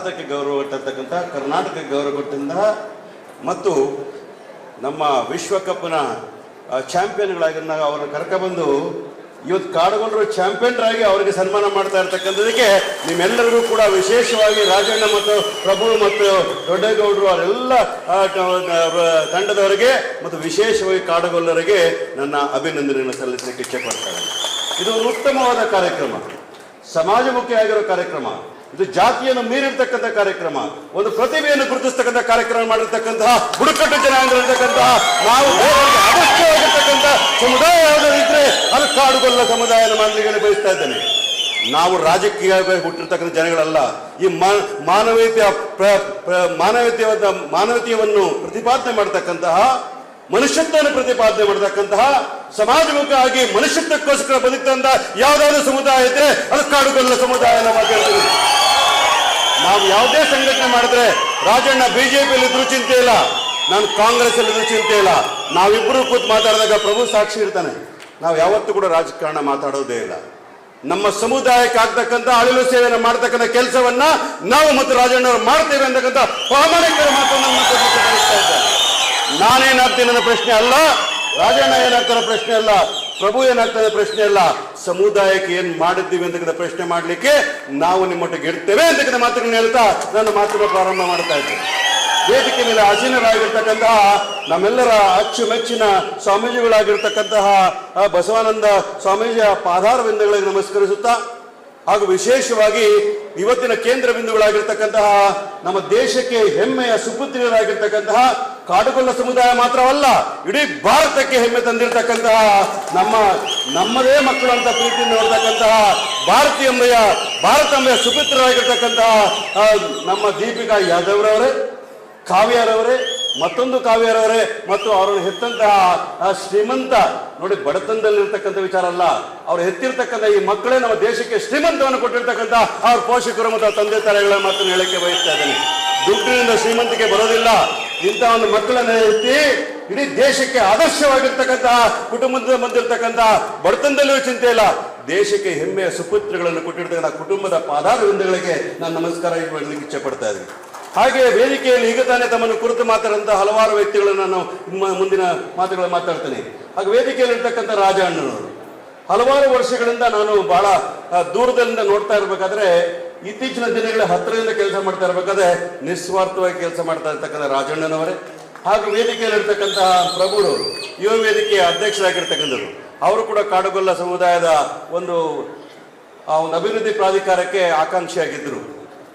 ಭಾರತಕ್ಕೆ ಗೌರವ ಕೊಟ್ಟಿರ್ತಕ್ಕಂಥ ಕರ್ನಾಟಕಕ್ಕೆ ಗೌರವ ಕೊಟ್ಟಂತಹ ಮತ್ತು ನಮ್ಮ ವಿಶ್ವಕಪ್ನ ಚಾಂಪಿಯನ್ಗಳಾಗಿದ್ದ ಅವರನ್ನು ಕರ್ಕೊಬಂದು ಇವತ್ತು ಕಾಡುಗೊಲ್ಲರು ಚಾಂಪಿಯನ್ರಾಗಿ ಅವರಿಗೆ ಸನ್ಮಾನ ಮಾಡ್ತಾ ಇರ್ತಕ್ಕಂಥದಕ್ಕೆ ನಿಮ್ಮೆಲ್ಲರಿಗೂ ಕೂಡ ವಿಶೇಷವಾಗಿ ರಾಜಣ್ಣ ಮತ್ತು ಪ್ರಭು ಮತ್ತು ದೊಡ್ಡಗೌಡರು ಅವರೆಲ್ಲ ತಂಡದವರಿಗೆ ಮತ್ತು ವಿಶೇಷವಾಗಿ ಕಾಡುಗೊಲ್ಲರಿಗೆ ನನ್ನ ಅಭಿನಂದನೆಯನ್ನು ಸಲ್ಲಿಸಲಿಕ್ಕೆ ಇಚ್ಛೆಪಡ್ತಾರೆ. ಇದು ಒಂದು ಉತ್ತಮವಾದ ಕಾರ್ಯಕ್ರಮ, ಸಮಾಜಮುಖಿಯಾಗಿರೋ ಕಾರ್ಯಕ್ರಮ, ಇದು ಜಾತಿಯನ್ನು ಮೀರಿರ್ತಕ್ಕಂಥ ಕಾರ್ಯಕ್ರಮ, ಒಂದು ಪ್ರತಿಭೆಯನ್ನು ಗುರುತಿಸ್ತಕ್ಕಂಥ ಕಾರ್ಯಕ್ರಮ ಮಾಡಿರ್ತಕ್ಕಂತಹ ಬುಡಕಟ್ಟು ಜನಾಂಗದಲ್ಲಿರ್ತಕ್ಕಂತಹ ನಾವು ಅವಶ್ಯವಾಗಿರ್ತಕ್ಕಂಥ ಸಮುದಾಯ ಯಾವುದಾದ್ರು ಇದ್ರೆ ಅದು ಕಾಡುಗೊಲ್ಲ ಸಮುದಾಯನ ಮಾಡಲಿಕ್ಕೆ ಬಯಸ್ತಾ ಇದ್ದೇನೆ. ನಾವು ರಾಜಕೀಯ ಹುಟ್ಟಿರ್ತಕ್ಕಂಥ ಜನಗಳಲ್ಲ. ಈ ಮಾನವೀಯತೆಯನ್ನು ಪ್ರತಿಪಾದನೆ ಮಾಡ್ತಕ್ಕಂತಹ, ಮನುಷ್ಯತ್ವವನ್ನು ಪ್ರತಿಪಾದನೆ ಮಾಡತಕ್ಕಂತಹ, ಸಮಾಜಮುಖವಾಗಿ ಮನುಷ್ಯತ್ವಕ್ಕೋಸ್ಕರ ಬದುಕಂತ ಯಾವುದಾದ್ರೂ ಸಮುದಾಯ ಇದ್ರೆ ಅದು ಕಾಡುಗೊಲ್ಲ ಸಮುದಾಯನ ಮಾತಾಡ್ತೀವಿ. ನಾವು ಯಾವುದೇ ಸಂಘಟನೆ ಮಾಡಿದ್ರೆ ರಾಜಣ್ಣ ಬಿಜೆಪಿಯಲ್ಲಿ ಇದ್ರೂ ಚಿಂತೆ ಇಲ್ಲ, ನಾನು ಕಾಂಗ್ರೆಸ್ ಅಲ್ಲಿ ಇದ್ರೂ ಚಿಂತೆ ಇಲ್ಲ. ನಾವಿಬ್ಬರು ಕೂತ್ ಮಾತಾಡಿದಾಗ ಪ್ರಭು ಸಾಕ್ಷಿ ಇರ್ತಾನೆ. ನಾವು ಯಾವತ್ತೂ ಕೂಡ ರಾಜಕಾರಣ ಮಾತಾಡೋದೇ ಇಲ್ಲ. ನಮ್ಮ ಸಮುದಾಯಕ್ಕೆ ಆಗ್ತಕ್ಕಂಥ ಅಳಿಲು ಸೇವೆಯನ್ನು ಮಾಡ್ತಕ್ಕಂಥ ಕೆಲಸವನ್ನ ನಾವು ಮತ್ತು ರಾಜಣ್ಣವರು ಮಾಡ್ತೇವೆ ಅಂತಕ್ಕಂಥ ಪ್ರಾಮಾಣಿಕ ಮಾತನ್ನು ಬಯಸ್ತಾ ಇದ್ದಾರೆ. ನಾನೇನಾಗ್ತೀನಿ ಅನ್ನೋ ಪ್ರಶ್ನೆ ಅಲ್ಲ, ರಾಜಣ್ಣ ಏನಾಗ್ತಾನೆ ಪ್ರಶ್ನೆ ಅಲ್ಲ, ಪ್ರಭು ಏನಾಗ್ತಾನೆ ಪ್ರಶ್ನೆ ಅಲ್ಲ, ಸಮುದಾಯಕ್ಕೆ ಏನ್ ಮಾಡಿದ್ದೀವಿ ಅಂತಕ್ಕಂಥ ಪ್ರಶ್ನೆ ಮಾಡ್ಲಿಕ್ಕೆ ನಾವು ನಿಮ್ಮೊಟ್ಟಿಗೆ ಇರ್ತೇವೆ ಅಂತಕ್ಕಂಥ ಮಾತುಗಳನ್ನ ಹೇಳ್ತಾ ನನ್ನ ಮಾತನ್ನು ಪ್ರಾರಂಭ ಮಾಡ್ತಾ ಇದ್ದೇನೆ. ವೇದಿಕೆ ಮೇಲೆ ಆಸೀನರಾಗಿರ್ತಕ್ಕಂತಹ ನಮ್ಮೆಲ್ಲರ ಅಚ್ಚುಮೆಚ್ಚಿನ ಸ್ವಾಮೀಜಿಗಳಾಗಿರ್ತಕ್ಕಂತಹ ಬಸವಾನಂದ ಸ್ವಾಮೀಜಿಯ ಪಾದಾರವಿಂದಗಳಿಗೆ ನಮಸ್ಕರಿಸುತ್ತಾ, ಹಾಗೂ ವಿಶೇಷವಾಗಿ ಇವತ್ತಿನ ಕೇಂದ್ರ ಬಿಂದುಗಳಾಗಿರ್ತಕ್ಕಂತಹ ನಮ್ಮ ದೇಶಕ್ಕೆ ಹೆಮ್ಮೆಯ ಸುಪುತ್ರಿಯರಾಗಿರ್ತಕ್ಕಂತಹ ಕಾಡುಗೊಲ್ಲ ಸಮುದಾಯ ಮಾತ್ರವಲ್ಲ, ಇಡೀ ಭಾರತಕ್ಕೆ ಹೆಮ್ಮೆ ತಂದಿರತಕ್ಕಂತಹ ನಮ್ಮದೇ ಮಕ್ಕಳು ಅಂತ ಪ್ರೀತಿಯಿಂದ ನೋಡ್ತಕ್ಕಂತಹ ಭಾರತಾಂಬೆಯ ಸುಪುತ್ರರಾಗಿರ್ತಕ್ಕಂತಹ ನಮ್ಮ ದೀಪಿಕಾ ಯಾದವ್ರವರೇ, ಕಾವ್ಯರವರೇ, ಮತ್ತೊಂದು ಕಾವ್ಯರವರೇ ಮತ್ತು ಅವರನ್ನು ಹೆತ್ತಂತಹ ಶ್ರೀಮಂತ ನೋಡಿ, ಬಡತನದಲ್ಲಿರ್ತಕ್ಕಂಥ ವಿಚಾರ ಅಲ್ಲ, ಅವ್ರು ಹೆತ್ತಿರ್ತಕ್ಕಂಥ ಈ ಮಕ್ಕಳೇ ನಮ್ಮ ದೇಶಕ್ಕೆ ಶ್ರೀಮಂತವನ್ನು ಕೊಟ್ಟಿರ್ತಕ್ಕಂಥ ಅವ್ರ ಪೋಷಕರು ಮತ್ತು ತಂದೆ ತಾಯಿಗಳ ಮಾತನ್ನು ಹೇಳಕ್ಕೆ ಬಯಸ್ತಾ ಇದ್ದೇನೆ. ದುಡ್ಡಿನಿಂದ ಶ್ರೀಮಂತಿಕೆ ಬರೋದಿಲ್ಲ. ಇಂಥ ಒಂದು ಮಕ್ಕಳನ್ನ ಎತ್ತಿ ಇಡೀ ದೇಶಕ್ಕೆ ಆದರ್ಶವಾಗಿರ್ತಕ್ಕಂತಹ ಕುಟುಂಬದಿಂದ ಬಂದಿರತಕ್ಕಂತಹ ಬಡತನದಲ್ಲಿಯೂ ಚಿಂತೆ ಇಲ್ಲ, ದೇಶಕ್ಕೆ ಹೆಮ್ಮೆಯ ಸುಪುತ್ರಗಳನ್ನು ಕೊಟ್ಟಿರ್ತಕ್ಕಂಥ ಕುಟುಂಬದ ಪಾದಾರವಿಂದಗಳಿಗೆ ನಾನು ನಮಸ್ಕಾರ ಮಾಡಲಿಕ್ಕೆ ಇಚ್ಛೆ ಪಡ್ತಾ ಇದ್ದೀನಿ. ಹಾಗೆ ವೇದಿಕೆಯಲ್ಲಿ ಈಗ ತಾನೇ ತಮ್ಮನ್ನು ಕುರಿತು ಮಾತಾಡುವಂತಹ ಹಲವಾರು ವ್ಯಕ್ತಿಗಳನ್ನು ನಾನು ಮುಂದಿನ ಮಾತುಗಳು ಮಾತಾಡ್ತೇನೆ. ಹಾಗೆ ವೇದಿಕೆಯಲ್ಲಿ ಇರ್ತಕ್ಕಂಥ ರಾಜಣ್ಣನವರು ಹಲವಾರು ವರ್ಷಗಳಿಂದ ನಾನು ಬಹಳ ದೂರದಿಂದ ನೋಡ್ತಾ ಇರಬೇಕಾದ್ರೆ, ಇತ್ತೀಚಿನ ದಿನಗಳ ಹತ್ತಿರದಿಂದ ಕೆಲಸ ಮಾಡ್ತಾ ಇರಬೇಕಾದ್ರೆ ನಿಸ್ವಾರ್ಥವಾಗಿ ಕೆಲಸ ಮಾಡ್ತಾ ಇರ್ತಕ್ಕಂಥ ರಾಜಣ್ಣನವರೇ, ಹಾಗೂ ವೇದಿಕೆಯಲ್ಲಿ ಇರ್ತಕ್ಕಂತಹ ಪ್ರಭುರವರು, ಯುವ ವೇದಿಕೆಯ ಅಧ್ಯಕ್ಷರಾಗಿರ್ತಕ್ಕಂಥವ್ರು, ಅವರು ಕೂಡ ಕಾಡುಗೊಲ್ಲ ಸಮುದಾಯದ ಒಂದು ಅಭಿವೃದ್ಧಿ ಪ್ರಾಧಿಕಾರಕ್ಕೆ ಆಕಾಂಕ್ಷಿಯಾಗಿದ್ದರು.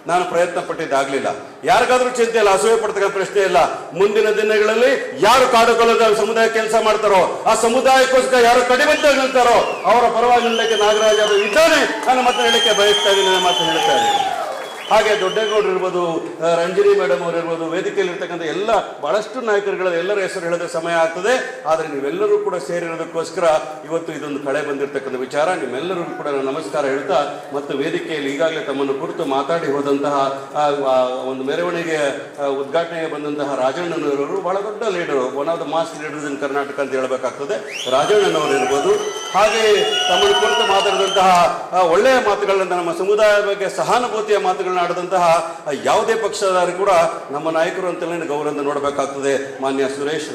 ನಾನು ಪ್ರಯತ್ನ ಪಟ್ಟಿದ್ದಾಗಲಿಲ್ಲ. ಯಾರಿಗಾದ್ರೂ ಚಿಂತೆ ಇಲ್ಲ, ಅಸೂಯೆ ಪಡ್ತಕ್ಕಂಥ ಪ್ರಶ್ನೆ ಇಲ್ಲ. ಮುಂದಿನ ದಿನಗಳಲ್ಲಿ ಯಾರು ಕಾಡುಗೊಲ್ಲದ ಸಮುದಾಯ ಕೆಲಸ ಮಾಡ್ತಾರೋ, ಆ ಸಮುದಾಯಕ್ಕೋಸ್ಕರ ಯಾರು ಕಡಿಮೆಂತಾಗಿ ನಿಲ್ತಾರೋ ಅವರ ಪರವಾಗಿ ನಿಲ್ಲಕ್ಕೆ ನಾಗರಾಜ್ ಅವರು ಇದ್ದಾನೆ ನಾನು ಮತ್ತೆ ಹೇಳಕ್ಕೆ ಬಯಸ್ತಾ ಇದ್ದೀನಿ, ನನ್ನ ಮಾತು ಹೇಳ್ತಾ ಇದ್ದೀನಿ. ಹಾಗೆ ದೊಡ್ಡಗೌಡರು ಇರ್ಬೋದು, ರಂಜಿನಿ ಮೇಡಮ್ ಅವರು ಇರ್ಬೋದು, ವೇದಿಕೆಯಲ್ಲಿ ಇರ್ತಕ್ಕಂಥ ಎಲ್ಲ ಬಹಳಷ್ಟು ನಾಯಕರುಗಳ ಎಲ್ಲರ ಹೆಸರು ಹೇಳಿದ್ರೆ ಸಮಯ ಆಗ್ತದೆ. ಆದರೆ ನೀವೆಲ್ಲರೂ ಕೂಡ ಸೇರಿರೋದಕ್ಕೋಸ್ಕರ ಇವತ್ತು ಇದೊಂದು ಕಳೆ ಬಂದಿರತಕ್ಕಂಥ ವಿಚಾರ. ನಿಮ್ಮೆಲ್ಲರಿಗೂ ಕೂಡ ನಾನು ನಮಸ್ಕಾರ ಹೇಳ್ತಾ, ಮತ್ತು ವೇದಿಕೆಯಲ್ಲಿ ಈಗಾಗಲೇ ತಮ್ಮನ್ನು ಕುರಿತು ಮಾತಾಡಿ ಹೋದಂತಹ ಒಂದು ಮೆರವಣಿಗೆ ಉದ್ಘಾಟನೆಗೆ ಬಂದಂತಹ ರಾಜಣ್ಣನವರು ಬಹಳ ದೊಡ್ಡ leader, one of the mass leaders in Karnataka ಅಂತ ಹೇಳಬೇಕಾಗ್ತದೆ. ರಾಜಣ್ಣನವರು ಇರ್ಬೋದು, ಹಾಗೆ ತಮ್ಮನ್ನು ಕುರಿತು ಮಾತಾಡಿದಂತಹ ಒಳ್ಳೆಯ ಮಾತುಗಳನ್ನ, ನಮ್ಮ ಸಮುದಾಯದ ಬಗ್ಗೆ ಸಹಾನುಭೂತಿಯ ಮಾತುಗಳನ್ನ ಆಡಿದಂತಹ ಯಾವುದೇ ಪಕ್ಷದವರು ಕೂಡ ನಮ್ಮ ನಾಯಕರು ಅಂತಲೇ ಗೌರವದಿಂದ ನೋಡಬೇಕಾಗ್ತದೆ. ಮಾನ್ಯ ಸುರೇಶ್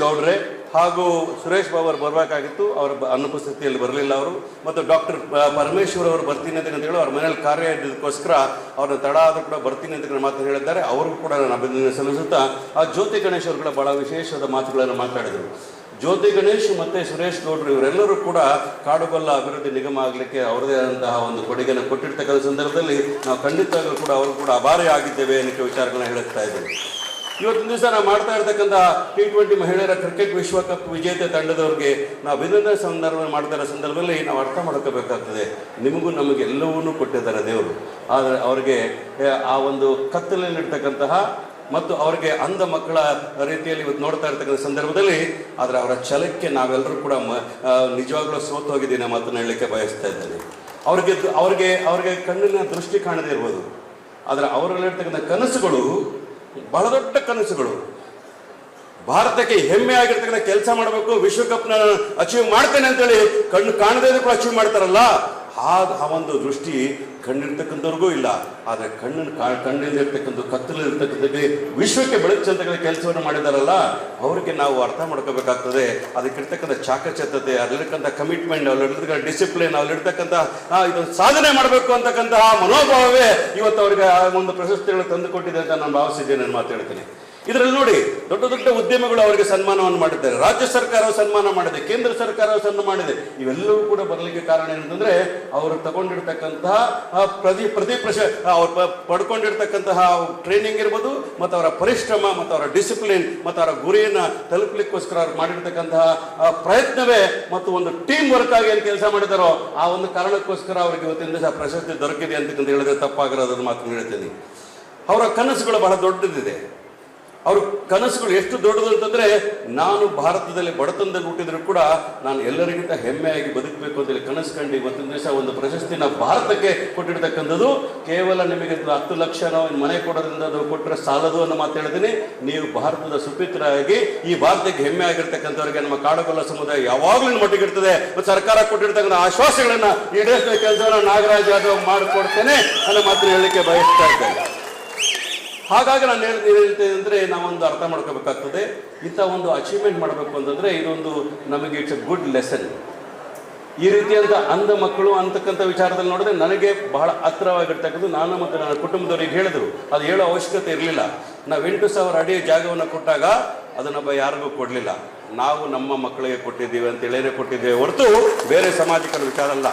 ಗೌಡ್ರೆ ಹಾಗೂ ಸುರೇಶ್ ಬಾಬು ಅವರು ಬರಬೇಕಾಗಿತ್ತು, ಅವರ ಅನುಪಸ್ಥಿತಿಯಲ್ಲಿ ಬರಲಿಲ್ಲ ಅವರು. ಮತ್ತು ಡಾಕ್ಟರ್ ಪರಮೇಶ್ವರ್ ಅವರು ಬರ್ತೀನಿ ಅಂತ ಹೇಳಿ ಅವ್ರ ಮನೇಲಿ ಕಾರ್ಯ ಇದ್ದಕ್ಕೋಸ್ಕರ ಅವ್ರನ್ನ ತಡ ಆದರೂ ಕೂಡ ಬರ್ತೀನಿ ಅಂತ ಮಾತು ಹೇಳಿದ್ದಾರೆ. ಅವ್ರಿಗೂ ಕೂಡ ನಾನು ಅಭಿನಂದನೆ ಸಲ್ಲಿಸುತ್ತಾ, ಆ ಜ್ಯೋತಿ ಗಣೇಶ್ ಅವರು ಕೂಡ ಬಹಳ ವಿಶೇಷವಾದ ಮಾತುಗಳನ್ನು ಮಾತಾಡಿದರು. ಜ್ಯೋತಿ ಗಣೇಶ್ ಮತ್ತು ಸುರೇಶ್ ಗೌಡ್ರು ಇವರೆಲ್ಲರೂ ಕೂಡ ಕಾಡುಗೊಲ್ಲ ಅಭಿವೃದ್ಧಿ ನಿಗಮ ಆಗಲಿಕ್ಕೆ ಅವರದೇ ಆದಂತಹ ಒಂದು ಕೊಡುಗೆಯನ್ನು ಕೊಟ್ಟಿರ್ತಕ್ಕಂಥ ಸಂದರ್ಭದಲ್ಲಿ ನಾವು ಖಂಡಿತವಾಗಲೂ ಕೂಡ ಅವರು ಕೂಡ ಆಭಾರಿ ಆಗಿದ್ದೇವೆ ಅನ್ನೋ ವಿಚಾರಗಳನ್ನ ಹೇಳುತ್ತಾ ಇದ್ದೇವೆ. ಇವತ್ತಿನ ದಿವಸ ನಾವು ಮಾಡ್ತಾ ಇರ್ತಕ್ಕಂಥ T20 ಮಹಿಳೆಯರ ಕ್ರಿಕೆಟ್ ವಿಶ್ವಕಪ್ ವಿಜೇತ ತಂಡದವ್ರಿಗೆ ನಾವು ಅಭಿನಂದನೆ ಮಾಡ್ತಾ ಇರೋ ಸಂದರ್ಭದಲ್ಲಿ ನಾವು ಅರ್ಥ ಮಾಡ್ಕೋಬೇಕಾಗ್ತದೆ, ನಿಮಗೂ ನಮಗೆ ಎಲ್ಲವನ್ನೂ ಕೊಟ್ಟಿದ್ದಾರೆ ದೇವರು. ಆದರೆ ಅವರಿಗೆ ಆ ಒಂದು ಕತ್ತಲಲ್ಲಿರ್ತಕ್ಕಂತಹ ಮತ್ತು ಅವರಿಗೆ ಅಂಧ ಮಕ್ಕಳ ರೀತಿಯಲ್ಲಿ ಇವತ್ತು ನೋಡ್ತಾ ಇರ್ತಕ್ಕಂಥ ಸಂದರ್ಭದಲ್ಲಿ, ಆದರೆ ಅವರ ಛಲಕ್ಕೆ ನಾವೆಲ್ಲರೂ ಕೂಡ ನಿಜವಾಗ್ಲೂ ಸೋತು ಹೋಗಿದ್ದೀನಿ ಮಾತನ್ನು ಹೇಳಲಿಕ್ಕೆ ಬಯಸ್ತಾ ಇದ್ದೇನೆ. ಅವ್ರಿಗೆ ಕಣ್ಣಿನ ದೃಷ್ಟಿ ಕಾಣದೇ ಇರ್ಬೋದು, ಆದರೆ ಅವರಲ್ಲಿರ್ತಕ್ಕಂಥ ಕನಸುಗಳು ಬಹಳ ದೊಡ್ಡ ಕನಸುಗಳು. ಭಾರತಕ್ಕೆ ಹೆಮ್ಮೆ ಆಗಿರ್ತಕ್ಕಂಥ ಕೆಲಸ ಮಾಡಬೇಕು, ವಿಶ್ವಕಪ್ನ ಅಚೀವ್ ಮಾಡ್ತೇನೆ ಅಂತೇಳಿ ಕಣ್ಣು ಕಾಣದೇ ಕೂಡ ಅಚೀವ್ ಮಾಡ್ತಾರಲ್ಲ, ಆ ಒಂದು ದೃಷ್ಟಿ ಕಣ್ಣಿರ್ತಕ್ಕಂಥವ್ರಿಗೂ ಇಲ್ಲ. ಆದರೆ ಕಣ್ಣಿಂದ ಇರ್ತಕ್ಕಂಥ ಕತ್ತಲಿರ್ತಕ್ಕಂಥ ವಿಶ್ವಕ್ಕೆ ಬೆಳಚಂತಗಳ ಕೆಲಸವನ್ನು ಮಾಡಿದಾರಲ್ಲ, ಅವರಿಗೆ ನಾವು ಅರ್ಥ ಮಾಡ್ಕೋಬೇಕಾಗ್ತದೆ. ಅದಕ್ಕಿರ್ತಕ್ಕಂಥ ಚಾಕಚಕ್ಯತೆ, ಅಲ್ಲಿರ್ತಕ್ಕಂಥ ಕಮಿಟ್ಮೆಂಟ್, ಅಲ್ಲಿರ್ತಕ್ಕಂಥ ಡಿಸಿಪ್ಲಿನ್, ಅಲ್ಲಿರ್ತಕ್ಕಂಥ ಇದೊಂದು ಸಾಧನೆ ಮಾಡಬೇಕು ಅಂತಕ್ಕಂತಹ ಮನೋಭಾವವೇ ಇವತ್ತು ಅವರಿಗೆ ಆ ಒಂದು ಪ್ರಶಸ್ತಿಗಳು ತಂದುಕೊಟ್ಟಿದೆ ಅಂತ ನಾನು ಭಾವಿಸಿದ್ದೇನೆ. ನಾನು ಮಾತಾಡ್ತೀನಿ. ಇದರಲ್ಲಿ ನೋಡಿ, ದೊಡ್ಡ ದೊಡ್ಡ ಉದ್ಯಮಗಳು ಅವರಿಗೆ ಸನ್ಮಾನವನ್ನು ಮಾಡಿದ್ದಾರೆ, ರಾಜ್ಯ ಸರ್ಕಾರವು ಸನ್ಮಾನ ಮಾಡಿದೆ, ಕೇಂದ್ರ ಸರ್ಕಾರವು ಸನ್ಮಾನ ಮಾಡಿದೆ. ಇವೆಲ್ಲವೂ ಕೂಡ ಬರಲಿಕ್ಕೆ ಕಾರಣ ಏನಂತಂದ್ರೆ ಅವರು ತಗೊಂಡಿರ್ತಕ್ಕಂತಹ ಅವ್ರು ಪಡ್ಕೊಂಡಿರ್ತಕ್ಕಂತಹ ಟ್ರೈನಿಂಗ್ ಇರ್ಬೋದು, ಮತ್ತು ಅವರ ಪರಿಶ್ರಮ, ಮತ್ತು ಅವರ ಡಿಸಿಪ್ಲಿನ್, ಮತ್ತು ಅವರ ಗುರಿಯನ್ನು ತಲುಪಲಿಕ್ಕೋಸ್ಕರ ಅವ್ರು ಮಾಡಿರ್ತಕ್ಕಂತಹ ಪ್ರಯತ್ನವೇ ಮತ್ತು ಒಂದು ಟೀಮ್ ವರ್ಕ್ ಆಗಿ ಏನು ಕೆಲಸ ಮಾಡಿದಾರೋ ಆ ಒಂದು ಕಾರಣಕ್ಕೋಸ್ಕರ ಅವರಿಗೆ ಇವತ್ತಿನ ದಿವಸ ಪ್ರಶಸ್ತಿ ದೊರಕಿದೆ ಅಂತಕ್ಕಂತ ಹೇಳಿದ್ರೆ ತಪ್ಪಾಗಿರೋದನ್ನು ಮಾತು ಹೇಳ್ತೀನಿ. ಅವರ ಕನಸುಗಳು ಬಹಳ ದೊಡ್ಡದಿದೆ. ಅವ್ರ ಕನಸುಗಳು ಎಷ್ಟು ದೊಡ್ಡದು ಅಂತಂದ್ರೆ, ನಾನು ಭಾರತದಲ್ಲಿ ಬಡತನದಲ್ಲಿ ಹುಟ್ಟಿದ್ರು ಕೂಡ ನಾನು ಎಲ್ಲರಿಗಿಂತ ಹೆಮ್ಮೆಯಾಗಿ ಬದುಕಬೇಕು ಅಂತೇಳಿ ಕನಸು ಕಂಡು ಇವತ್ತಿನ ದಿವಸ ಒಂದು ಪ್ರಶಸ್ತಿನ ಭಾರತಕ್ಕೆ ಕೊಟ್ಟಿರ್ತಕ್ಕಂಥದ್ದು. ಕೇವಲ ನಿಮಗೆ 10 ಲಕ್ಷನೋ ಮನೆ ಕೊಡೋದ್ರಿಂದ ಅದು ಕೊಟ್ಟರೆ ಸಾಲದು ಅನ್ನೋ ಮಾತು ಹೇಳ್ತೀನಿ. ನೀವು ಭಾರತದ ಸುಪುತ್ರರಾಗಿ ಈ ಭಾರತಕ್ಕೆ ಹೆಮ್ಮೆ ಆಗಿರ್ತಕ್ಕಂಥವ್ರಿಗೆ ನಮ್ಮ ಕಾಡುಗೊಲ್ಲ ಸಮುದಾಯ ಯಾವಾಗಲೂ ಮಟ್ಟಿಗಿರ್ತದೆ. ಮತ್ತು ಸರ್ಕಾರ ಕೊಟ್ಟಿರ್ತಕ್ಕಂಥ ಆಶ್ವಾಸಗಳನ್ನ ಈಡೇರಿಸುವ ಕೆಲಸವನ್ನು ನಾಗರಾಜ್ ಯಾದವ್ ಮಾಡಿಕೊಡ್ತೇನೆ ಅನ್ನೋ ಮಾತನ್ನು ಹೇಳಲಿಕ್ಕೆ ಬಯಸ್ತಾ ಇದ್ದೇನೆ. ಹಾಗಾಗಿ ನಾನು ಹೇಳ್ತೇನೆ ಅಂದರೆ, ನಾವೊಂದು ಅರ್ಥ ಮಾಡ್ಕೋಬೇಕಾಗ್ತದೆ. ಇಂಥ ಒಂದು ಅಚೀವ್ಮೆಂಟ್ ಮಾಡಬೇಕು ಅಂತಂದರೆ ಇದೊಂದು ನಮಗೆ ಇಟ್ಸ್ ಎ ಗುಡ್ ಲೆಸನ್. ಈ ರೀತಿಯಾದ ಅಂಧ ಮಕ್ಕಳು ಅಂತಕ್ಕಂಥ ವಿಚಾರದಲ್ಲಿ ನೋಡಿದ್ರೆ ನನಗೆ ಬಹಳ ಹತ್ತಿರವಾಗಿರ್ತಕ್ಕಂಥ, ನಾನು ಮತ್ತು ನನ್ನ ಕುಟುಂಬದವರಿಗೆ ಹೇಳಿದ್ರು, ಅದು ಹೇಳೋ ಅವಶ್ಯಕತೆ ಇರಲಿಲ್ಲ. ನಾವು 8,000 ಅಡಿ ಜಾಗವನ್ನು ಕೊಟ್ಟಾಗ ಅದನ್ನೊಬ್ಬ ಯಾರಿಗೂ ಕೊಡಲಿಲ್ಲ, ನಾವು ನಮ್ಮ ಮಕ್ಕಳಿಗೆ ಕೊಟ್ಟಿದ್ದೀವಿ ಅಂತೇಳೇ ಕೊಟ್ಟಿದ್ದೇವೆ ಹೊರತು ಬೇರೆ ಸಾಮಾಜಿಕ ವಿಚಾರ ಅಲ್ಲ.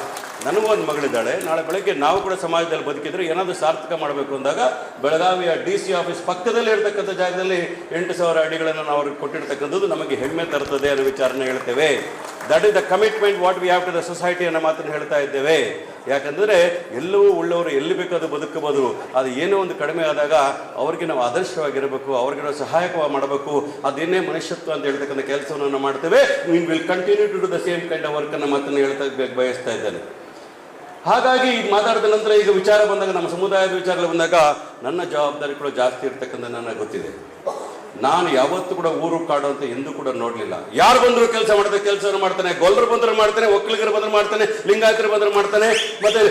ನನಗೂ ಒಂದು ಮಗಳಿದ್ದಾಳೆ. ನಾಳೆ ಬೆಳಗ್ಗೆ ನಾವು ಕೂಡ ಸಮಾಜದಲ್ಲಿ ಬದುಕಿದ್ರೆ ಏನಾದರೂ ಸಾರ್ಥಕ ಮಾಡಬೇಕು ಅಂದಾಗ ಬೆಳಗಾವಿಯ DC ಆಫೀಸ್ ಪಕ್ಕದಲ್ಲಿ ಇರತಕ್ಕಂಥ ಜಾಗದಲ್ಲಿ 8,000 ಅಡಿಗಳನ್ನು ನಾವು ಅವ್ರಿಗೆ ಕೊಟ್ಟಿರ್ತಕ್ಕಂಥದ್ದು ನಮಗೆ ಹೆಮ್ಮೆ ತರ್ತದೆ ಅನ್ನೋ ವಿಚಾರನ ಹೇಳ್ತೇವೆ. That is the commitment what we have to the society ಅನ್ನೋ ಮಾತನ್ನು ಹೇಳ್ತಾ ಇದ್ದೇವೆ. ಯಾಕಂದರೆ ಎಲ್ಲವೂ ಉಳ್ಳವರು ಎಲ್ಲಿ ಬೇಕಾದ್ರೂ ಬದುಕಬಹುದು. ಅದು ಏನೋ ಒಂದು ಕಡಿಮೆ ಆದಾಗ ಅವ್ರಿಗೆ ನಾವು ಆದರ್ಶವಾಗಿರಬೇಕು, ಅವ್ರಿಗೆ ನಾವು ಸಹಾಯಕ ಮಾಡಬೇಕು. ಅದೇನೇ ಮನುಷ್ಯತ್ವ ಅಂತ ಹೇಳ್ತಕ್ಕಂಥ ಕೆಲಸವನ್ನು ಮಾಡ್ತೇವೆ. We will continue to do the same kind of work ಅನ್ನೋ ಮಾತನ್ನು ಹೇಳ್ತಾ ಬಯಸ್ತಾ ಇದ್ದೇನೆ. ಹಾಗಾಗಿ ಈಗ ಮಾತಾಡಿದ ನಂತರ ಈಗ ವಿಚಾರ ಬಂದಾಗ, ನಮ್ಮ ಸಮುದಾಯದ ವಿಚಾರ ಬಂದಾಗ ನನ್ನ ಜವಾಬ್ದಾರಿಗಳು ಜಾಸ್ತಿ ಇರ್ತಕ್ಕಂಥ ನನಗೆ ಗೊತ್ತಿದೆ. ನಾನು ಯಾವತ್ತೂ ಕೂಡ ಊರು ಕಾಡು ಅಂತ ಎಂದೂ ಕೂಡ ನೋಡಲಿಲ್ಲ. ಯಾರು ಬಂದರೂ ಕೆಲಸವನ್ನು ಮಾಡ್ತಾನೆ. ಗೊಲ್ಲರು ಬಂದರೂ ಮಾಡ್ತಾನೆ, ಒಕ್ಕಲಿಗರು ಬಂದರೂ ಮಾಡ್ತಾನೆ, ಲಿಂಗಾಯತರು ಬಂದರೂ ಮಾಡ್ತಾನೆ, ಮತ್ತೆ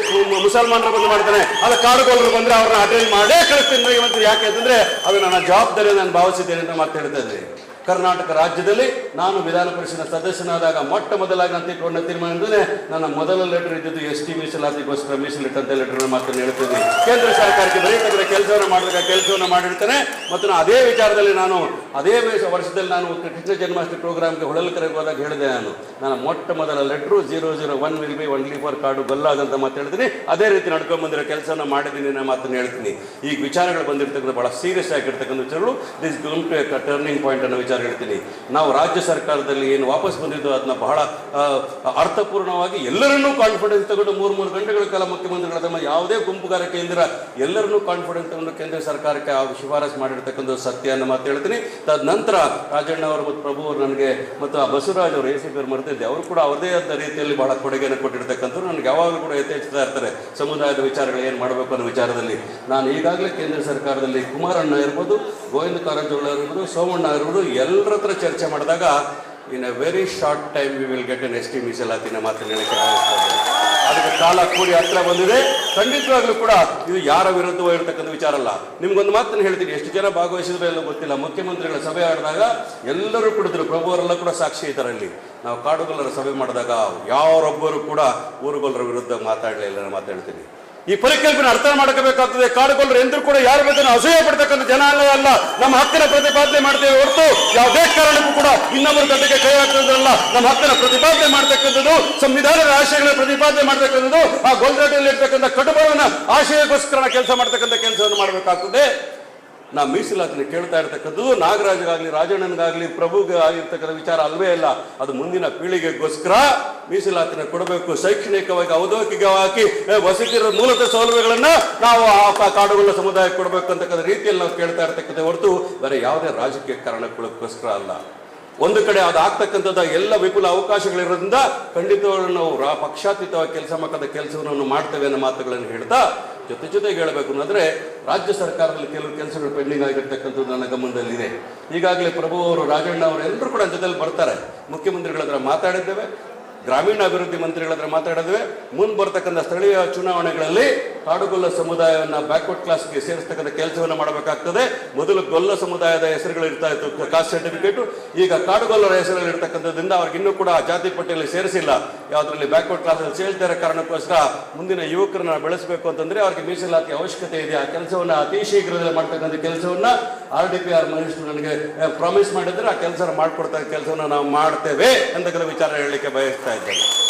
ಮುಸಲ್ಮಾನರು ಬಂದು ಮಾಡ್ತಾನೆ. ಅದು ಕಾಡುಗೊಲ್ಲರು ಬಂದರೆ ಅವ್ರನ್ನ ಅಟೆಂಡ್ ಮಾಡೇ ಕಳಿಸ್ತೀನಿ ಇವತ್ತು. ಯಾಕೆ ಅಂತಂದರೆ ಅದು ನನ್ನ ಜವಾಬ್ದಾರಿ ನಾನು ಭಾವಿಸಿದ್ದೇನೆ ಅಂತ ಮಾತು ಹೇಳ್ತಾ ಇದ್ದೀನಿ. ಕರ್ನಾಟಕ ರಾಜ್ಯದಲ್ಲಿ ನಾನು ವಿಧಾನ ಪರಿಷತ್ನ ಸದಸ್ಯನಾದಾಗ ಮೊಟ್ಟ ಮೊದಲಾಗಿ ನಾನು ತಿಳ್ಕೊಂಡ ತೀರ್ಮಾನ ಅಂದರೆ, ನನ್ನ ಮೊದಲ ಲೆಟರ್ ಇದ್ದಿದ್ದು ST ಮೀಸಲಾತಿಗೋಸ್ಕರ ಮೀಸಲಿಟ್ಟಂತ ಲೆಟರ್ ಮಾತನ್ನು ಹೇಳ್ತೀನಿ. ಕೇಂದ್ರ ಸರ್ಕಾರಕ್ಕೆ ಬರೀತಕ್ಕಂಥ ಕೆಲಸವನ್ನು ಮಾಡಿರ್ತಾನೆ. ಮತ್ತು ನಾನು ಅದೇ ವಿಚಾರದಲ್ಲಿ ಅದೇ ವರ್ಷದಲ್ಲಿ ನಾನು ಕೃಷ್ಣ ಜನ್ಮಾಷ್ಟಮಿ ಪ್ರೋಗ್ರಾಮ್ಗೆ ಹೊಳಲ್ಕೆರೆಗೆ ಹೋದಾಗ ಹೇಳಿದೆ, ನನ್ನ ಮೊಟ್ಟ ಮೊದಲ letter 001 will be only for ಕಾಡು ಗೊಲ್ಲಾಗ್ ಅಂತ ಮಾತು ಹೇಳ್ತೀನಿ. ಅದೇ ರೀತಿ ನಡ್ಕೊಂಡ್ಬಂದಿರೋ ಕೆಲಸವನ್ನು ಮಾಡಿದ್ದೀನಿ ಅನ್ನೋ ಮಾತನ್ನು ಹೇಳ್ತೀನಿ. ಈಗ ವಿಚಾರಗಳು ಬಂದಿರ್ತಕ್ಕಂಥ ಭಾಳ ಸೀರಿಯಸ್ ಆಗಿರ್ತಕ್ಕಂಥ ವಿಚಾರಗಳು. This going to a turning point ಅನ್ನೋ ವಿಚಾರ ಹೇಳ್ತೀನಿ. ನಾವು ರಾಜ್ಯ ಸರ್ಕಾರದಲ್ಲಿ ಏನು ವಾಪಸ್ ಬಂದಿದ್ದು ಅದನ್ನ ಬಹಳ ಅರ್ಥಪೂರ್ಣವಾಗಿ ಎಲ್ಲರನ್ನೂ ಕಾನ್ಫಿಡೆನ್ಸ್ ತಗೊಂಡು 3 ಗಂಟೆಗಳ ಕಾಲ ಮುಖ್ಯಮಂತ್ರಿಗಳ ತಮ್ಮ ಯಾವುದೇ ಗುಂಪುಗಾರಿಕೆ ಇಲ್ದಿರ ಎಲ್ಲರನ್ನೂ ಕಾನ್ಫಿಡೆನ್ಸ್ ತಗೊಂಡು ಕೇಂದ್ರ ಸರ್ಕಾರಕ್ಕೆ ಶಿಫಾರಸು ಮಾಡಿರ್ತಕ್ಕಂಥ ಸತ್ಯ ಅನ್ನೋ ಮಾತು ಹೇಳ್ತೀನಿ. ತದನಂತರ ರಾಜಣ್ಣ ಅವರು ಮತ್ತು ಪ್ರಭು ಅವರು ನನಗೆ, ಮತ್ತು ಆ ಬಸವರಾಜ್ ಅವರು ACP ಅವರು ಮರ್ತಿದ್ದೆ, ಅವರು ಕೂಡ ಅವರದೇ ಆದ ರೀತಿಯಲ್ಲಿ ಬಹಳ ಕೊಡುಗೆಯನ್ನು ಕೊಟ್ಟಿರ್ತಕ್ಕಂಥವ್ರು. ನನಗೆ ಯಾವಾಗಲೂ ಕೂಡ ಯಥೇಚ್ಛತಾ ಇರ್ತಾರೆ ಸಮುದಾಯದ ವಿಚಾರಗಳು ಏನು ಮಾಡಬೇಕು ಅನ್ನೋ ವಿಚಾರದಲ್ಲಿ. ನಾನು ಈಗಾಗಲೇ ಕೇಂದ್ರ ಸರ್ಕಾರದಲ್ಲಿ ಕುಮಾರಣ್ಣ ಇರ್ಬೋದು, ಗೋವಿಂದ ಕಾರಜೋಳ ಇರ್ಬೋದು, ಸೋಮಣ್ಣ ಇರ್ಬೋದು, ಎಲ್ಲರ ಹತ್ರ ಚರ್ಚೆ ಮಾಡಿದಾಗ in a very short time we will get N ST ಮೀಸಲಾತಿನ ಮಾತನ್ನು ಹೇಳಕ್ಕೆ ಅದಕ್ಕೆ ಕಾಲ ಕೂಡಿ ಹತ್ರ ಬಂದಿದೆ. ಖಂಡಿತವಾಗ್ಲೂ ಕೂಡ ಇದು ಯಾರ ವಿರುದ್ಧವೂ ಇರತಕ್ಕಂಥ ವಿಚಾರ ಅಲ್ಲ. ನಿಮ್ಗೊಂದು ಮಾತನ್ನು ಹೇಳ್ತೀನಿ, ಎಷ್ಟು ಜನ ಭಾಗವಹಿಸಿದ್ರು ಎಲ್ಲ ಗೊತ್ತಿಲ್ಲ. ಮುಖ್ಯಮಂತ್ರಿಗಳ ಸಭೆ ಆಡಿದಾಗ ಎಲ್ಲರೂ ಕುಡಿದ್ರು, ಪ್ರಭುವರೆಲ್ಲ ಕೂಡ ಸಾಕ್ಷಿ ಇದರಲ್ಲಿ. ನಾವು ಕಾಡುಗೊಲ್ಲರ ಸಭೆ ಮಾಡಿದಾಗ ಯಾರೊಬ್ಬರು ಕೂಡ ಊರುಗೊಲ್ಲರ ವಿರುದ್ಧ ಮಾತಾಡಲಿಲ್ಲ ಮಾತಾಡ್ತೀನಿ. ಈ ಪರಿಕಲ್ಪನೆ ಅರ್ಥ ಮಾಡಬೇಕಾಗ್ತದೆ. ಕಾಡುಗೊಲ್ಲರು ಎಂದರೂ ಕೂಡ ಯಾರು ಬೇಕಾದ್ರೂ ಅಸೂಯೆ ಪಡ್ತಕ್ಕಂಥ ಜನ ಅಲ್ಲ. ನಮ್ಮ ಹಕ್ಕಿನ ಪ್ರತಿಪಾದನೆ ಮಾಡ್ತೇವೆ ಹೊರತು ಯಾವುದೇ ಕಾರಣಕ್ಕೂ ಕೂಡ ಇನ್ನೊಬ್ಬರ ಗಡ್ಡೆಗೆ ಕೈ ಹಾಕ್ತದಲ್ಲ. ನಮ್ಮ ಹಕ್ಕಿನ ಪ್ರತಿಪಾದನೆ ಮಾಡ್ತಕ್ಕಂಥದ್ದು, ಸಂವಿಧಾನದ ಆಶಯಗಳ ಪ್ರತಿಪಾದನೆ ಮಾಡ್ತಕ್ಕಂಥದ್ದು, ಆ ಗೊಲ್ಗಡ್ಡೆಯಲ್ಲಿ ಇರ್ತಕ್ಕಂಥ ಕಟುಬರವನ್ನ ಆಶಯಕ್ಕೋಸ್ಕರ ಕೆಲಸ ಮಾಡ್ತಕ್ಕಂಥ ಕೆಲಸವನ್ನು ಮಾಡಬೇಕಾಗ್ತದೆ. ನಾ ಮೀಸಲಾತಿನ ಕೇಳ್ತಾ ಇರ್ತಕ್ಕಂಥದ್ದು ನಾಗರಾಜ್ಗಾಗಲಿ, ರಾಜಣ್ಣನಿಗಾಗಲಿ, ಪ್ರಭುಗೆ ಆಗಿರ್ತಕ್ಕಂಥ ವಿಚಾರ ಅಲ್ವೇ ಇಲ್ಲ. ಅದು ಮುಂದಿನ ಪೀಳಿಗೆಗೋಸ್ಕರ ಮೀಸಲಾತಿನ ಕೊಡಬೇಕು. ಶೈಕ್ಷಣಿಕವಾಗಿ ಔದ್ಯೋಗಿಕವಾಗಿ ವಸತಿ ಮೂಲದ ಸೌಲಭ್ಯಗಳನ್ನ ನಾವು ಆ ಕಾಡುಗೊಲ್ಲ ಸಮುದಾಯಕ್ಕೆ ಕೊಡಬೇಕು ಅಂತಕ್ಕಂಥ ರೀತಿಯಲ್ಲಿ ನಾವು ಕೇಳ್ತಾ ಇರ್ತಕ್ಕಂಥ ಹೊರತು ಬೇರೆ ಯಾವುದೇ ರಾಜಕೀಯ ಕಾರಣಕ್ಕೋಸ್ಕರ ಅಲ್ಲ. ಒಂದು ಕಡೆ ಅದು ಆಗ್ತಕ್ಕಂಥದ್ದು ಎಲ್ಲ ವಿಪುಲ ಅವಕಾಶಗಳಿರೋದ್ರಿಂದ ಖಂಡಿತವಾಗಿ ನಾವು ಪಕ್ಷಾತೀತವಾಗಿ ಕೆಲಸವನ್ನು ಮಾಡ್ತೇವೆ ಅನ್ನೋ ಮಾತುಗಳನ್ನು ಹೇಳ್ತಾ ಜೊತೆಗೆ ಹೇಳಬೇಕು ಅನ್ನೋದ್ರೆ, ರಾಜ್ಯ ಸರ್ಕಾರದಲ್ಲಿ ಕೆಲವು ಕೆಲಸಗಳು ಪೆಂಡಿಂಗ್ ಆಗಿರ್ತಕ್ಕಂಥದ್ದು ನನ್ನ ಗಮನದಲ್ಲಿದೆ. ಈಗಾಗಲೇ ಪ್ರಭು ಅವರು, ರಾಜಣ್ಣ ಅವರು ಎಲ್ಲರೂ ಕೂಡ ಜೊತೆಲಿ ಬರ್ತಾರೆ. ಮುಖ್ಯಮಂತ್ರಿಗಳ ಹತ್ರ ಮಾತಾಡಿದ್ದೇವೆ. ಗ್ರಾಮೀಣಾಭಿವೃದ್ಧಿ ಮಂತ್ರಿಗಳ ಹತ್ರ ಮಾತಾಡಿದ್ವಿ. ಮುಂದೆ ಬರ್ತಕ್ಕಂಥ ಸ್ಥಳೀಯ ಚುನಾವಣೆಗಳಲ್ಲಿ ಕಾಡುಗೊಲ್ಲ ಸಮುದಾಯವನ್ನು ಬ್ಯಾಕ್ವರ್ಡ್ ಕ್ಲಾಸ್ಗೆ ಸೇರಿಸ್ತಕ್ಕಂಥ ಕೆಲಸವನ್ನು ಮಾಡಬೇಕಾಗ್ತದೆ. ಮೊದಲು ಗೊಲ್ಲ ಸಮುದಾಯದ ಹೆಸರುಗಳು ಇರ್ತಾ ಇತ್ತು ಕಾಸ್ಟ್ ಸರ್ಟಿಫಿಕೇಟು, ಈಗ ಕಾಡುಗೊಲ್ಲರ ಹೆಸರುಗಳು ಇರ್ತಕ್ಕಂಥದ್ರಿಂದ ಅವ್ರಿಗೆ ಇನ್ನೂ ಕೂಡ ಜಾತಿ ಪಟ್ಟಿಯಲ್ಲಿ ಸೇರಿಸಿಲ್ಲ. ಯಾವುದರಲ್ಲಿ ಬ್ಯಾಕ್ವರ್ಡ್ ಕ್ಲಾಸಲ್ಲಿ ಸೇರ್ತಾ ಇರೋ ಕಾರಣಕ್ಕೋಸ್ಕರ ಮುಂದಿನ ಯುವಕರನ್ನ ಬೆಳೆಸಬೇಕು ಅಂತಂದ್ರೆ ಅವ್ರಿಗೆ ಮೀಸಲಾತಿ ಅವಶ್ಯಕತೆ ಇದೆ. ಆ ಕೆಲಸವನ್ನು ಅತಿ ಶೀಘ್ರದಲ್ಲಿ ಮಾಡ್ತಕ್ಕಂಥ ಕೆಲಸವನ್ನ RDPR ಮಿನಿಸ್ಟರ್ ನನಗೆ ಪ್ರಾಮಿಸ್ ಮಾಡಿದ್ರೆ ಆ ಕೆಲಸ ಮಾಡ್ಕೊಡ್ತಾ ಕೆಲಸವನ್ನು ನಾವು ಮಾಡ್ತೇವೆ ಅಂತಕ್ಕಂಥ ವಿಚಾರ ಹೇಳಲಿಕ್ಕೆ ಬಯಸ್ತಾ ಇದ್ದೇನೆ.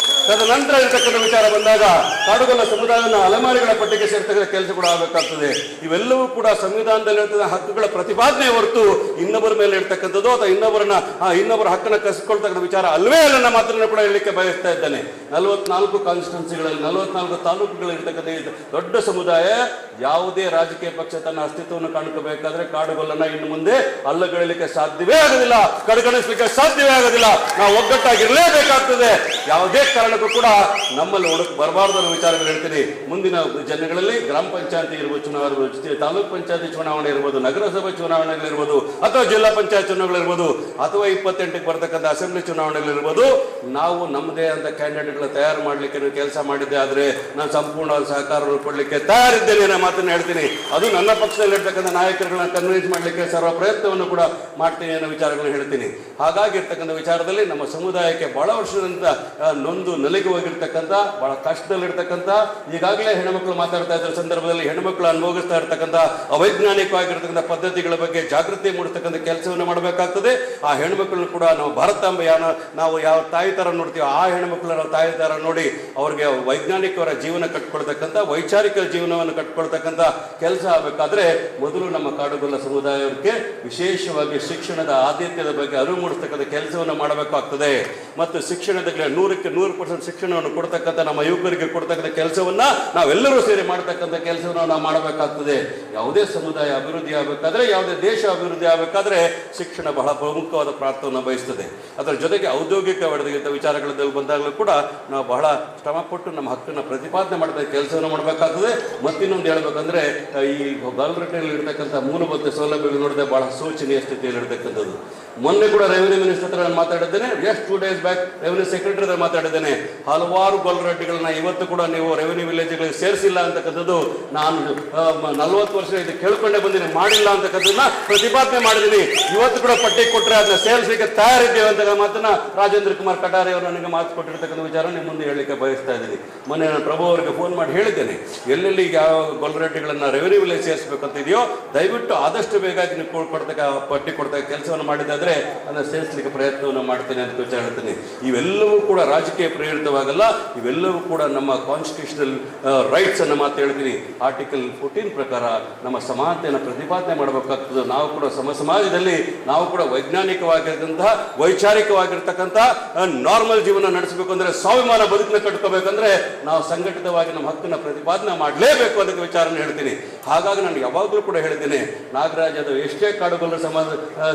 ತದನಂತರ ಇರತಕ್ಕಂಥ ವಿಚಾರ ಬಂದಾಗ ಕಾಡುಗೊಲ್ಲ ಸಮುದಾಯವನ್ನು ಅಲೆಮಾರಿಗಳ ಪಟ್ಟಿಗೆ ಸೇರ್ತಕ್ಕಂಥ ಕೆಲಸ ಕೂಡ ಆಗಬೇಕಾಗ್ತದೆ. ಇವೆಲ್ಲವೂ ಕೂಡ ಸಂವಿಧಾನದಲ್ಲಿ ಇರ್ತಕ್ಕಂಥ ಹಕ್ಕುಗಳ ಪ್ರತಿಪಾದನೆ ಹೊರತು ಇನ್ನೊಬ್ಬರ ಮೇಲೆ ಇರ್ತಕ್ಕಂಥದ್ದು ಅಥವಾ ಇನ್ನೊಬ್ಬರ ಹಕ್ಕನ್ನು ಕಸಿಕೊಳ್ತಕ್ಕಂಥ ವಿಚಾರ ಅಲ್ವೇ ಅಲ್ಲ. ನಮ್ಮ ಮಾತನ್ನು ಕೂಡ ಹೇಳಲಿಕ್ಕೆ ಬಯಸ್ತಾ ಇದ್ದೇನೆ. 44 ಕಾನ್ಸ್ಟಿಟ್ಯೂನ್ಸಿಗಳಲ್ಲಿ 44 ತಾಲೂಕುಗಳಿರ್ತಕ್ಕಂಥ ದೊಡ್ಡ ಸಮುದಾಯ ಯಾವುದೇ ರಾಜಕೀಯ ಪಕ್ಷ ತನ್ನ ಅಸ್ತಿತ್ವವನ್ನು ಕಾಣ್ಕೋಬೇಕಾದ್ರೆ ಕಾಡುಗೊಲ್ಲನ್ನ ಇನ್ನು ಮುಂದೆ ಅಲ್ಲಗಳಿಲಿಕ್ಕೆ ಸಾಧ್ಯವೇ ಆಗೋದಿಲ್ಲ, ಕಡೆಗಣಿಸಲಿಕ್ಕೆ ಸಾಧ್ಯವೇ ಆಗೋದಿಲ್ಲ. ನಾವು ಒಗ್ಗಟ್ಟಾಗಿರಲೇಬೇಕಾಗ್ತದೆ. ಯಾವುದೇ ಕಾರಣಕ್ಕೂ ಕೂಡ ನಮ್ಮಲ್ಲಿ ಒಡಕು ಬರಬಾರ್ದು ಅನ್ನೋ ವಿಚಾರಗಳು ಹೇಳ್ತೀನಿ. ಮುಂದಿನ ಜನಗಳಲ್ಲಿ ಗ್ರಾಮ ಪಂಚಾಯತಿ ಇರ್ಬೋದು ಚುನಾವಣೆ, ತಾಲೂಕ್ ಪಂಚಾಯತಿ ಚುನಾವಣೆ ಇರ್ಬೋದು, ನಗರಸಭೆ ಚುನಾವಣೆಗಳಿರ್ಬೋದು, ಅಥವಾ ಜಿಲ್ಲಾ ಪಂಚಾಯತ್ ಚುನಾವಣೆಗಳಿರ್ಬೋದು, ಅಥವಾ 28ಕ್ಕೆ ಬರ್ತಕ್ಕಂಥ ಅಸೆಂಬ್ಲಿ ಚುನಾವಣೆಗಳಿರ್ಬೋದು, ನಾವು ನಮ್ಮದೇ ಅಂತ ಕ್ಯಾಂಡಿಡೇಟ್ಗಳ ತಯಾರು ಮಾಡಲಿಕ್ಕೆ ಕೆಲಸ ಮಾಡಿದ್ದೆ ಆದರೆ ನಾನು ಸಂಪೂರ್ಣವಾದ ಸಹಕಾರವನ್ನು ಕೊಡಲಿಕ್ಕೆ ತಯಾರಿದ್ದೇನೆ ಅನ್ನೋ ಮಾತನ್ನು ಹೇಳ್ತೀನಿ. ಅದು ನನ್ನ ಪಕ್ಷದಲ್ಲಿ ಇರ್ತಕ್ಕಂಥ ನಾಯಕರುಗಳನ್ನ ಕನ್ವಿನ್ಸ್ ಮಾಡಲಿಕ್ಕೆ ಸರ್ವ ಪ್ರಯತ್ನವನ್ನು ಕೂಡ ಮಾಡ್ತೀನಿ ಅನ್ನೋ ವಿಚಾರಗಳನ್ನು ಹೇಳ್ತೀನಿ. ಹಾಗಾಗಿರ್ತಕ್ಕಂಥ ವಿಚಾರದಲ್ಲಿ ನಮ್ಮ ಸಮುದಾಯಕ್ಕೆ ಬಹಳ ವರ್ಷದಿಂದ ನೊಂದು ನಲಿಗೆ ಹೋಗಿರ್ತಕ್ಕಂಥ, ಬಹಳ ಕಷ್ಟದಲ್ಲಿರ್ತಕ್ಕಂಥ, ಈಗಾಗಲೇ ಹೆಣ್ಮಕ್ಳು ಮಾತಾಡ್ತಾ ಇದ್ದ ಸಂದರ್ಭದಲ್ಲಿ ಹೆಣ್ಮಕ್ಳು ಅನುಭವಿಸ್ತಾ ಇರ್ತಕ್ಕಂಥ ಅವೈಜ್ಞಾನಿಕವಾಗಿರ್ತಕ್ಕಂಥ ಪದ್ಧತಿಗಳ ಬಗ್ಗೆ ಜಾಗೃತಿ ಮೂಡಿಸ್ತಕ್ಕಂಥ ಕೆಲಸವನ್ನು ಮಾಡಬೇಕಾಗ್ತದೆ. ಆ ಹೆಣ್ಮಕ್ಳನ್ನು ಕೂಡ ನಾವು ಭಾರತಾಂಬೆಯನ್ನು ನಾವು ಯಾವ ತಾಯಿ ತರ ನೋಡ್ತೀವಿ ಆ ಹೆಣ್ಮಕ್ಳು ನಾವು ತಾಯಿ ತರ ನೋಡಿ ಅವ್ರಿಗೆ ವೈಜ್ಞಾನಿಕವರ ಜೀವನ ಕಟ್ಕೊಳ್ತಕ್ಕಂಥ, ವೈಚಾರಿಕ ಜೀವನವನ್ನು ಕಟ್ಕೊಳ್ತಕ್ಕಂಥ ಕೆಲಸ ಆಗಬೇಕಾದ್ರೆ ಮೊದಲು ನಮ್ಮ ಕಾಡುಗೊಲ್ಲ ಸಮುದಾಯಕ್ಕೆ ವಿಶೇಷವಾಗಿ ಶಿಕ್ಷಣದ ಆದ್ಯತೆಯ ಬಗ್ಗೆ ಅರಿವು ಮೂಡಿಸ್ತಕ್ಕಂಥ ಕೆಲಸವನ್ನು ಮಾಡಬೇಕಾಗ್ತದೆ. ಮತ್ತು ಶಿಕ್ಷಣದಲ್ಲಿ 100ಕ್ಕೆ 100% ಶಿಕ್ಷಣವನ್ನು ಕೊಡ್ತಕ್ಕಂಥ ನಮ್ಮ ಯುವಕರಿಗೆ ಕೊಡ್ತಕ್ಕಂಥ ಕೆಲಸವನ್ನ ನಾವೆಲ್ಲರೂ ಸೇರಿ ಮಾಡ್ತಕ್ಕಂಥ ಕೆಲಸವನ್ನು ನಾವು ಮಾಡಬೇಕಾಗ್ತದೆ. ಯಾವುದೇ ಸಮುದಾಯ ಅಭಿವೃದ್ಧಿ ಆಗಬೇಕಾದ್ರೆ, ಯಾವುದೇ ದೇಶ ಅಭಿವೃದ್ಧಿ ಆಗಬೇಕಾದ್ರೆ ಶಿಕ್ಷಣ ಬಹಳ ಪ್ರಮುಖವಾದ ಪಾತ್ರವನ್ನು ವಹಿಸ್ತದೆ. ಅದರ ಜೊತೆಗೆ ಔದ್ಯೋಗಿಕ ವಿಚಾರಗಳಲ್ಲಿ ಬಂದಾಗಲೂ ಕೂಡ ನಾವು ಬಹಳ ಶ್ರಮಪಟ್ಟು ನಮ್ಮ ಹಕ್ಕನ್ನು ಪ್ರತಿಪಾದನೆ ಮಾಡಿದ ಕೆಲಸವನ್ನು ಮಾಡಬೇಕಾಗ್ತದೆ. ಮತ್ತಿನ್ನೊಂದು ಹೇಳ್ಬೇಕಂದ್ರೆ ಈ ಗಾಲ್ರಟ್ಟಿಯಲ್ಲಿ ಇರ್ತಕ್ಕಂಥ ಮೂಲಭೂತ ಸೌಲಭ್ಯಗಳು ನೋಡಿದ್ರೆ ಬಹಳ ಶೋಚನೀಯ ಸ್ಥಿತಿಯಲ್ಲಿ ಇರತಕ್ಕಂಥದ್ದು. ಮೊನ್ನೆ ಕೂಡ ರೆವಿನ್ಯೂ ಮಿನಿಸ್ಟರ್ ಹತ್ರ ನಾನು ಮಾತಾಡಿದ್ದೇನೆ, just 2 days back revenue secretary ಹತ್ರ ಮಾತಾಡಿದ್ದೇನೆ. ಹಲವಾರು ಗೊಲ್ರಡ್ಡಿಗಳನ್ನ ಇವತ್ತು ಕೂಡ ನೀವು ರೆವಿನ್ಯೂ ವಿಲೇಜ್ಗಳಿಗೆ ಸೇರಿಸಿಲ್ಲ ಅಂತಕ್ಕಂಥದ್ದು ನಾನು 40 ವರ್ಷ ಇದು ಕೇಳ್ಕೊಂಡೇ ಬಂದಿನಿ, ಮಾಡಿಲ್ಲ ಅಂತಕ್ಕಂಥದ್ದನ್ನ ಪ್ರತಿಪಾದನೆ ಮಾಡಿದ್ದೀನಿ. ಇವತ್ತು ಕೂಡ ಪಟ್ಟಿ ಕೊಟ್ಟರೆ ಅದನ್ನ ಸೇರಿಸಲಿಕ್ಕೆ ತಯಾರಿದ್ದೇವೆ ಅಂತ ಮಾತನ್ನ ರಾಜೇಂದ್ರ ಕುಮಾರ್ ಕಟಾರಿ ಅವರು ನನಗೆ ಮಾತು ಕೊಟ್ಟಿರ್ತಕ್ಕಂಥ ವಿಚಾರ ನಿಮ್ಮ ಮುಂದೆ ಹೇಳಲಿಕ್ಕೆ ಬಯಸ್ತಾ ಇದ್ದೀನಿ. ಮೊನ್ನೆ ನಾನು ಪ್ರಭು ಅವರಿಗೆ ಫೋನ್ ಮಾಡಿ ಹೇಳಿದ್ದೇನೆ, ಎಲ್ಲೆಲ್ಲಿ ಯಾವ ಗೊಲ್ರಡ್ಡಿಗಳನ್ನ ರೆವಿನ್ಯೂ ವಿಲೇಜ್ ಸೇರಿಸಬೇಕಂತ ಇದೆಯೋ ದಯವಿಟ್ಟು ಆದಷ್ಟು ಬೇಗ ನೀವು ಪಟ್ಟಿ ಕೊಡ್ತಕ್ಕ ಕೆಲಸವನ್ನು ಮಾಡಿದ್ದಾದ್ರೆ ಅದನ್ನು ಸೇರಿಸಲಿಕ್ಕೆ ಪ್ರಯತ್ನವನ್ನು ಮಾಡ್ತೇನೆ ಅಂತ ವಿಚಾರ ಹೇಳ್ತೇನೆ. ಇವೆಲ್ಲವೂ ಕೂಡ ರಾಜಕೀಯ ಪ್ರೇರಿತವಾಗಲ್ಲ, ಇವೆಲ್ಲವೂ ಕೂಡ ನಮ್ಮ ಕಾನ್ಸ್ಟಿಟ್ಯೂಷನಲ್ ರೈಟ್ಸ್ ಅನ್ನು ಮಾತು ಹೇಳ್ತೀನಿ. ಆರ್ಟಿಕಲ್ 14 ಪ್ರಕಾರ ನಮ್ಮ ಸಮಾನತೆಯನ್ನು ಪ್ರತಿಪಾದನೆ ಮಾಡಬೇಕಾಗ್ತದೆ. ನಾವು ಕೂಡ ಸಮಾಜದಲ್ಲಿ ನಾವು ಕೂಡ ವೈಜ್ಞಾನಿಕವಾಗಿರ್ತಕ್ಕಂತಹ, ವೈಚಾರಿಕವಾಗಿರ್ತಕ್ಕಂಥ ನಾರ್ಮಲ್ ಜೀವನ ನಡೆಸಬೇಕು ಅಂದ್ರೆ, ಸ್ವಾಭಿಮಾನ ಬದುಕನ್ನ ಕಟ್ಕೋಬೇಕಂದ್ರೆ ನಾವು ಸಂಘಟಿತವಾಗಿ ನಮ್ಮ ಹಕ್ಕನ್ನು ಪ್ರತಿಪಾದನೆ ಮಾಡಲೇಬೇಕು ಅಂತ ವಿಚಾರನ ಹೇಳ್ತೀನಿ. ಹಾಗಾಗಿ ನಾನು ಯಾವಾಗಲೂ ಕೂಡ ಹೇಳ್ತೇನೆ, ನಾಗರಾಜ್ ಅದು ಎಷ್ಟೇ ಕಾಡುಗೊಲ್ಲರ ಸಮಾಜ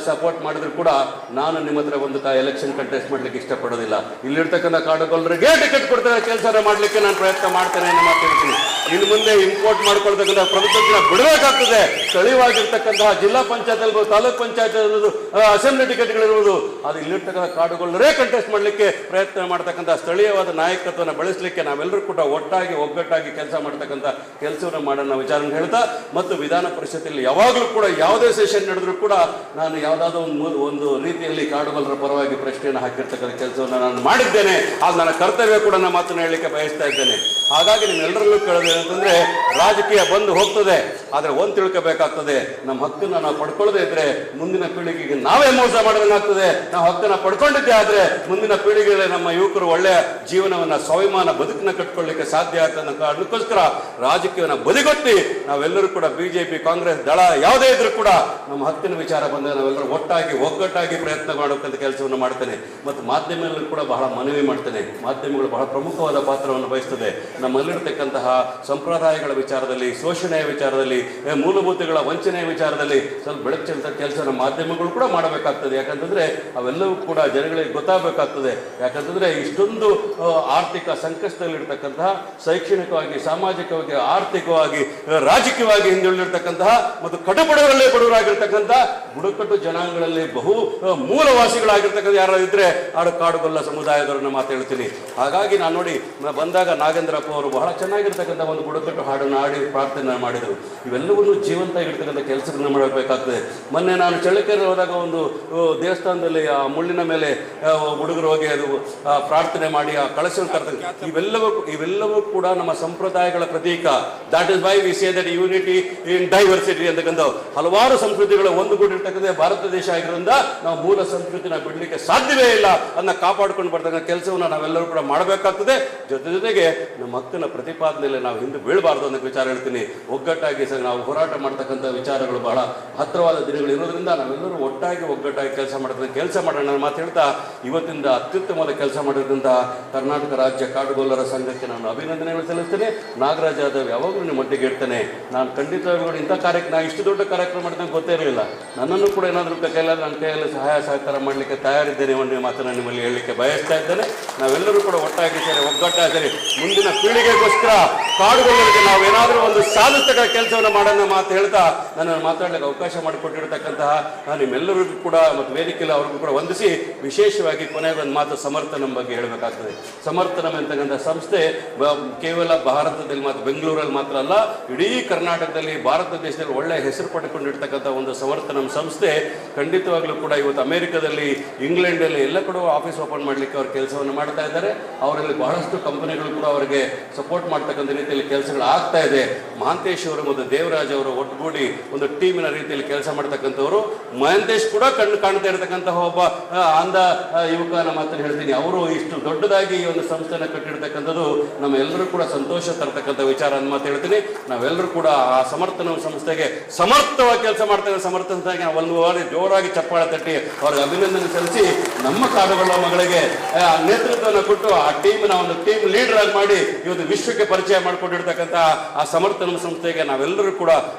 ಸಪೋರ್ಟ್ ಮಾಡಿದ್ರು ಕೂಡ ನಾನು ನಿಮ್ಮ ಹತ್ರ ಒಂದು ಎಲೆಕ್ಷನ್ ಕಂಟೆಸ್ಟ್ ಮಾಡ್ಲಿಕ್ಕೆ ಇಷ್ಟಪಡೋದಿಲ್ಲ. ಇಲ್ಲಿರ್ತಕ್ಕಂಥ ಕಾಡುಗೊಲ್ಲರಿಗೆ ಟಿಕೆಟ್ ಕೊಡ್ತಾರೆ ಕೆಲಸ ಮಾಡ್ಲಿಕ್ಕೆ ನಾನು ಪ್ರಯತ್ನ ಮಾಡ್ತೇನೆ ಅನ್ನೋ ಮಾತು ಹೇಳ್ತೀನಿ. ಇನ್ನು ಮುಂದೆ ಇಂಪೋರ್ಟ್ ಮಾಡ್ಕೊಳ್ತಕ್ಕಂಥ ಪ್ರಭುತ್ವನ ಬಿಡಬೇಕಾಗ್ತದೆ. ಸ್ಥಳೀಯವಾಗಿರ್ತಕ್ಕಂತಹ ಜಿಲ್ಲಾ ಪಂಚಾಯತ್ ಇರ್ಬೋದು, ತಾಲೂಕ್ ಪಂಚಾಯತ್ ಇರ್ಬೋದು, ಅಸೆಂಬ್ಲಿ ಟಿಕೆಟ್ಗಳಿರ್ಬೋದು, ಅದು ಇಲ್ಲಿರ್ತಕ್ಕಂಥ ಕಾಡುಗೊಲ್ಲರೇ ಕಂಟೆಸ್ಟ್ ಮಾಡಲಿಕ್ಕೆ ಪ್ರಯತ್ನ ಮಾಡ್ತಕ್ಕಂಥ ಸ್ಥಳೀಯವಾದ ನಾಯಕತ್ವನ ಬೆಳೆಸಲಿಕ್ಕೆ ನಾವೆಲ್ಲರೂ ಕೂಡ ಒಟ್ಟಾಗಿ ಒಗ್ಗಟ್ಟಾಗಿ ಕೆಲಸ ಮಾಡ್ತಕ್ಕಂಥ ಕೆಲಸವನ್ನು ಮಾಡೋಣ ವಿಚಾರ ಹೇಳ್ತಾ, ಮತ್ತು ವಿಧಾನ ಪರಿಷತ್ತಲ್ಲಿ ಯಾವಾಗಲೂ ಕೂಡ ಯಾವುದೇ ಸೆಷನ್ ನಡೆದ್ರು ಕೂಡ ನಾನು ಯಾವುದಾದ್ರೂ ಒಂದು ರೀತಿಯಲ್ಲಿ ಕಾಡುಗೊಲ್ಲರ ಪರವಾಗಿ ಪ್ರಶ್ನೆಯನ್ನು ಹಾಕಿರ್ತಕ್ಕಂಥ ಕೆಲಸವನ್ನು ನಾನು ಮಾಡಿದ್ದೇನೆ. ಆಗ ನನ್ನ ಕರ್ತವ್ಯ ಕೂಡ ನನ್ನ ಮಾತನ್ನು ಹೇಳಲಿಕ್ಕೆ ಬಯಸ್ತಾ ಇದ್ದೇನೆ. ಹಾಗಾಗಿ ನಿಮ್ಮೆಲ್ಲರಲ್ಲೂ ಕೇಳೋದು ಏನಂತಂದ್ರೆ, ರಾಜಕೀಯ ಬಂದು ಹೋಗ್ತದೆ, ಆದರೆ ಒಂದು ತಿಳ್ಕೋಬೇಕಾಗ್ತದೆ, ನಮ್ಮ ಹಕ್ಕನ್ನು ನಾವು ಪಡ್ಕೊಳ್ಳದೆ ಇದ್ರೆ ಮುಂದಿನ ಪೀಳಿಗೆಗೆ ನಾವೇ ಮೋಸ ಮಾಡೋದಾಗ್ತದೆ. ನಾವು ಹಕ್ಕನ್ನು ಪಡ್ಕೊಂಡಿದ್ದೆ ಆದ್ರೆ ಮುಂದಿನ ಪೀಳಿಗೆಯಲ್ಲಿ ನಮ್ಮ ಯುವಕರು ಒಳ್ಳೆಯ ಜೀವನವನ್ನ, ಸ್ವಾಭಿಮಾನ ಬದುಕನ್ನ ಕಟ್ಕೊಳ್ಳಿಕ್ಕೆ ಸಾಧ್ಯ ಆಗ್ತದೆ. ಅದಕ್ಕೋಸ್ಕರ ರಾಜಕೀಯವನ್ನು ಬದಿಗೊತ್ತಿ ನಾವೆಲ್ಲರೂ ಕೂಡ ಬಿಜೆಪಿ, ಕಾಂಗ್ರೆಸ್ ದಳ ಯಾವುದೇ ಇದ್ರೂ ಕೂಡ ನಮ್ಮ ಹಕ್ಕಿನ ವಿಚಾರ ಬಂದಾಗ ನಾವೆಲ್ಲರೂ ಒಟ್ಟಾಗಿ ಒಗ್ಗಟ್ಟಾಗಿ ಪ್ರಯತ್ನ ಮಾಡಬೇಕಂತ ಕೆಲಸವನ್ನು ಮಾಡ್ತೇನೆ. ಮತ್ತು ಮಾಧ್ಯಮಗಳು ಕೂಡ ಬಹಳ ಮನವಿ ಮಾಡ್ತೇನೆ, ಮಾಧ್ಯಮಗಳು ಬಹಳ ಪ್ರಮುಖವಾದ ಪಾತ್ರವನ್ನು ವಹಿಸ್ತದೆ. ನಮ್ಮಲ್ಲಿರ್ತಕ್ಕಂತಹ ಸಂಪ್ರದಾಯಗಳ ವಿಚಾರದಲ್ಲಿ, ಶೋಷಣೆಯ ವಿಚಾರದಲ್ಲಿ, ಮೂಲಭೂತಗಳ ವಂಚನೆಯ ವಿಚಾರದಲ್ಲಿ ಸ್ವಲ್ಪ ಬೆಳಕು ಚೆಲ್ಲುವಂಥ ಕೆಲಸ ನಮ್ಮ ಮಾಧ್ಯಮಗಳು ಕೂಡ ಮಾಡಬೇಕಾಗ್ತದೆ. ಯಾಕಂತಂದರೆ ಅವೆಲ್ಲವೂ ಕೂಡ ಜನಗಳಿಗೆ ಗೊತ್ತಾಗಬೇಕಾಗ್ತದೆ. ಯಾಕಂತಂದರೆ ಇಷ್ಟೊಂದು ಆರ್ಥಿಕ ಸಂಕಷ್ಟದಲ್ಲಿರ್ತಕ್ಕಂತಹ, ಶೈಕ್ಷಣಿಕವಾಗಿ, ಸಾಮಾಜಿಕವಾಗಿ, ಆರ್ಥಿಕವಾಗಿ, ರಾಜಕೀಯವಾಗಿ ಹಿಂದುಳಿದಿರ್ತಕ್ಕಂತಹ ಮತ್ತು ಕಡುಬಡವರಲ್ಲೇ ಬಡವರಾಗಿರ್ತಕ್ಕಂಥ ಬುಡಕಟ್ಟು ಜನಾಂಗಗಳಲ್ಲಿ ಬಹು ಮೂಲವಾಸಿಗಳಾಗಿರ್ತಕ್ಕಂಥ ಯಾರು ಇದ್ರೆ ಕಾಡುಗೊಲ್ಲ ಸಮುದಾಯದವ್ರನ್ನ ಮಾತು ಹೇಳ್ತೀನಿ. ಹಾಗಾಗಿ ನಾನು ನೋಡಿ ಬಂದಾಗ ನಾಗೇಂದ್ರಪ್ಪ ಅವರು ಬಹಳ ಚೆನ್ನಾಗಿರ್ತಕ್ಕಂಥ ಒಂದು ಬುಡಕಟ್ಟು ಹಾಡನ್ನು ಹಾಡಿ ಪ್ರಾರ್ಥನೆ ಮಾಡಿದರು. ಇವೆಲ್ಲವನ್ನು ಜೀವಂತ ಇರ್ತಕ್ಕಂಥ ಕೆಲಸಗಳನ್ನ ಮಾಡಬೇಕಾಗ್ತದೆ. ಮೊನ್ನೆ ನಾನು ಚಳ್ಳಕೆರೆ ಹೋದಾಗ ಒಂದು ದೇವಸ್ಥಾನದಲ್ಲಿ ಆ ಮುಳ್ಳಿನ ಮೇಲೆ ಹುಡುಗರು ಹೋಗಿ ಅದು ಪ್ರಾರ್ಥನೆ ಮಾಡಿ ಆ ಕಳಶವನ್ನು ತರ್ತಾರೆ. ಇವೆಲ್ಲವೂ ಕೂಡ ನಮ್ಮ ಸಂಪ್ರದಾಯಗಳ ಪ್ರತೀಕ. That is why we say that unity in diversity ಅಂತಕ್ಕಂಥ ಹಲವಾರು ಸಂಸ್ಕೃತಿಗಳ ಒಂದುಗೂಡಿರ್ತಕ್ಕಂಥ ಭಾರತ ದೇಶ ಆಗಿರೋದ್ರಿಂದ ನಾವು ಮೂಲ ಸಂಸ್ಕೃತಿನ ಬಿಡಲಿಕ್ಕೆ ಸಾಧ್ಯವೇ ಇಲ್ಲ. ಅದನ್ನ ಕಾಪಾಡ್ಕೊಂಡು ಬರ್ತಕ್ಕಂಥ ಕೆಲಸವನ್ನು ನಾವೆಲ್ಲರೂ ಕೂಡ ಮಾಡಬೇಕಾಗ್ತದೆ. ಜೊತೆಗೆ ನಮ್ಮ ಹಕ್ಕನ ಪ್ರತಿಪಾದನೆಯಲ್ಲಿ ನಾವು ಹಿಂದೆ ಬೀಳಬಾರ್ದು ಅನ್ನೋ ವಿಚಾರ ಹೇಳ್ತೀನಿ. ಒಗ್ಗಟ್ಟಾಗಿ ನಾವು ಹೋರಾಟ ಮಾಡ್ತಕ್ಕಂಥ ವಿಚಾರಗಳು ಬಹಳ ಹತ್ತಿರವಾದ ದಿನಗಳು ಇರೋದ್ರಿಂದ ನಾವೆಲ್ಲರೂ ಒಗ್ಗಟ್ಟಾಗಿ ಕೆಲಸ ಮಾಡೋಣ ಮಾತು ಹೇಳ್ತಾ, ಇವತ್ತಿಂದ ಅತ್ಯುತ್ತಮವಾದ ಕೆಲಸ ಮಾಡಿದಂತಹ ಕರ್ನಾಟಕ ರಾಜ್ಯ ಕಾಡುಗೊಲ್ಲರ ಸಂಘಕ್ಕೆ ನಾನು ಅಭಿನಂದನೆಗಳು ಸಲ್ಲಿಸ್ತೇನೆ. ನಾಗರಾಜ್ ಯಾದವ್ ಯಾವಾಗಲೂ ನಿಮ್ಮ ಮಟ್ಟಿಗೆ ಇರ್ತೇನೆ. ನಾನು ಖಂಡಿತವಾಗ್ಲೂ ಇಂಥ ನಾನು ಇಷ್ಟು ದೊಡ್ಡ ಕಾರ್ಯಕ್ರಮ ಮಾಡಿದಂಗೆ ಗೊತ್ತೇ ಇರಲಿಲ್ಲ. ನನ್ನನ್ನು ಕೂಡ ಏನಾದರೂ ಕೈಲಾದ್ರೆ ನನ್ನ ಕೈಯಲ್ಲಿ ಸಹಾಯ ಸಹಕಾರ ಮಾಡಲಿಕ್ಕೆ ತಯಾರಿದ್ದೇನೆ ಅನ್ನೋ ಮಾತನ್ನು ನಿಮ್ಮಲ್ಲಿ ಹೇಳಲಿಕ್ಕೆ ಬಯಸ್ತಾ ಇದ್ದೇನೆ. ನಾವೆಲ್ಲರೂ ಕೂಡ ಒಟ್ಟಾಗಿ ಸೇರಿ ಒಗ್ಗಟ್ಟಾಗಿ ಮುಂದಿನ ಪೀಳಿಗೆಗೋಸ್ಕರ ಕಾಡುಗೊಲ್ಲರಿಗೆ ನಾವು ಏನಾದರೂ ಒಂದು ಸಾಧಿಸ್ತಕ್ಕ ಕೆಲಸವನ್ನು ಮಾಡೋಣ ಮಾತು ಹೇಳ್ತಾ ನನ್ನನ್ನು ಮಾತಾಡಲಿಕ್ಕೆ ಅವಕಾಶ ಮಾಡಿಕೊಟ್ಟಿರ್ತಕ್ಕಂತಹ ನಿಮ್ಮೆಲ್ಲರಿಗೂ ಕೂಡ ಮತ್ತು ವೇದಿಕೆಯಲ್ಲಿ ಅವ್ರಿಗೂ ಕೂಡ ವಂದಿಸಿ, ವಿಶೇಷವಾಗಿ ಕೊನೆಯ ಒಂದು ಮಾತು ಸಮರ್ಥನಂ ಬಗ್ಗೆ ಹೇಳಬೇಕಾಗ್ತದೆ. ಸಮರ್ಥನಂ ಅಂತಕ್ಕಂಥ ಸಂಸ್ಥೆ ಕೇವಲ ಭಾರತದಲ್ಲಿ ಮತ್ತು ಬೆಂಗಳೂರಲ್ಲಿ ಮಾತ್ರ ಅಲ್ಲ, ಇಡೀ ಕರ್ನಾಟಕದಲ್ಲಿ, ಭಾರತ ದೇಶದಲ್ಲಿ ಒಳ್ಳೆಯ ಹೆಸರು ಪಡೆದುಕೊಂಡಿರ್ತಕ್ಕಂಥ ಒಂದು ಸಮರ್ಥನಂ ಸಂಸ್ಥೆ ಖಂಡಿತವಾಗ್ಲೂ ಕೂಡ ಇವತ್ತು ಅಮೆರಿಕದಲ್ಲಿ, ಇಂಗ್ಲೆಂಡಲ್ಲಿ ಎಲ್ಲ ಕಡೆ ಆಫೀಸ್ ಓಪನ್ ಮಾಡಲಿಕ್ಕೆ ಅವ್ರು ಕೆಲಸವನ್ನು ಮಾಡ್ತಾ ಇದ್ದಾರೆ. ಅವರಲ್ಲಿ ಬಹಳಷ್ಟು ಕಂಪನಿಗಳು ಕೂಡ ಅವರಿಗೆ ಸಪೋರ್ಟ್ ಮಾಡ್ತಕ್ಕಂಥ ರೀತಿಯಲ್ಲಿ ಕೆಲಸಗಳು ಆಗ್ತಾ ಇದೆ. ಮಹಾಂತೇಶ್ ಅವರು ಮತ್ತು ದೇವರಾಜ್ ಅವರು ಒಟ್ಟುಗೂಡಿ ಒಂದು ಟೀಮಿನ ರೀತಿಯಲ್ಲಿ ಕೆಲಸ ಮಾಡ್ತಕ್ಕಂಥವ್ರು. ಮಹಾಂತೇಶ್ ಕೂಡ ಕಣ್ಣು ಕಾಣ್ತಾ ಇರತಕ್ಕಂತಹ ಒಬ್ಬ ಅಂಧ ಯುವಕನ ಮಾತನ್ನು ಹೇಳ್ತೀನಿ. ಅವರು ಇಷ್ಟು ದೊಡ್ಡದಾಗಿ ಈ ಒಂದು ಸಂಸ್ಥೆನ ಕಟ್ಟಿರ್ತಕ್ಕಂಥದ್ದು ನಮ್ಮ ಎಲ್ಲರೂ ಕೂಡ ಸಂತೋಷ ತರ್ತಕ್ಕಂಥ ವಿಚಾರ ಅಂತ ಮಾತು ಹೇಳ್ತೀನಿ. ನಾವೆಲ್ಲರೂ ಕೂಡ ಆ ಸಮರ್ಥನ ಸಂಸ್ಥೆಗೆ ಸಮರ್ಥವಾಗಿ ಕೆಲಸ ಮಾಡ್ತಕ್ಕಂಥ ಸಮರ್ಥನೆಗೆ ಒಂದು ವಾರ ಜೋರಾಗಿ ಚಪ್ಪಾಳೆ ತಟ್ಟಿ ಅವ್ರಿಗೆ ಅಭಿನಂದನೆ ಸಲ್ಲಿಸಿ, ನಮ್ಮ ಕಾಡುಗೊಲ್ಲ ಮಗಳಿಗೆ ನೇತೃತ್ವವನ್ನು ಕೊಟ್ಟು ಆ ಟೀಮ್ನ ಒಂದು ಟೀಮ್ ಲೀಡರ್ ಆಗಿ ಮಾಡಿ ಇವತ್ತು ವಿಶ್ವಕ್ಕೆ ಪರಿಚಯ ಮಾಡಿಕೊಂಡಿರ್ತಕ್ಕಂಥ ಆ ಸಮರ್ಥನ ಸಂಸ್ಥೆಗೆ ನಾವೆಲ್ಲರೂ ಕೂಡ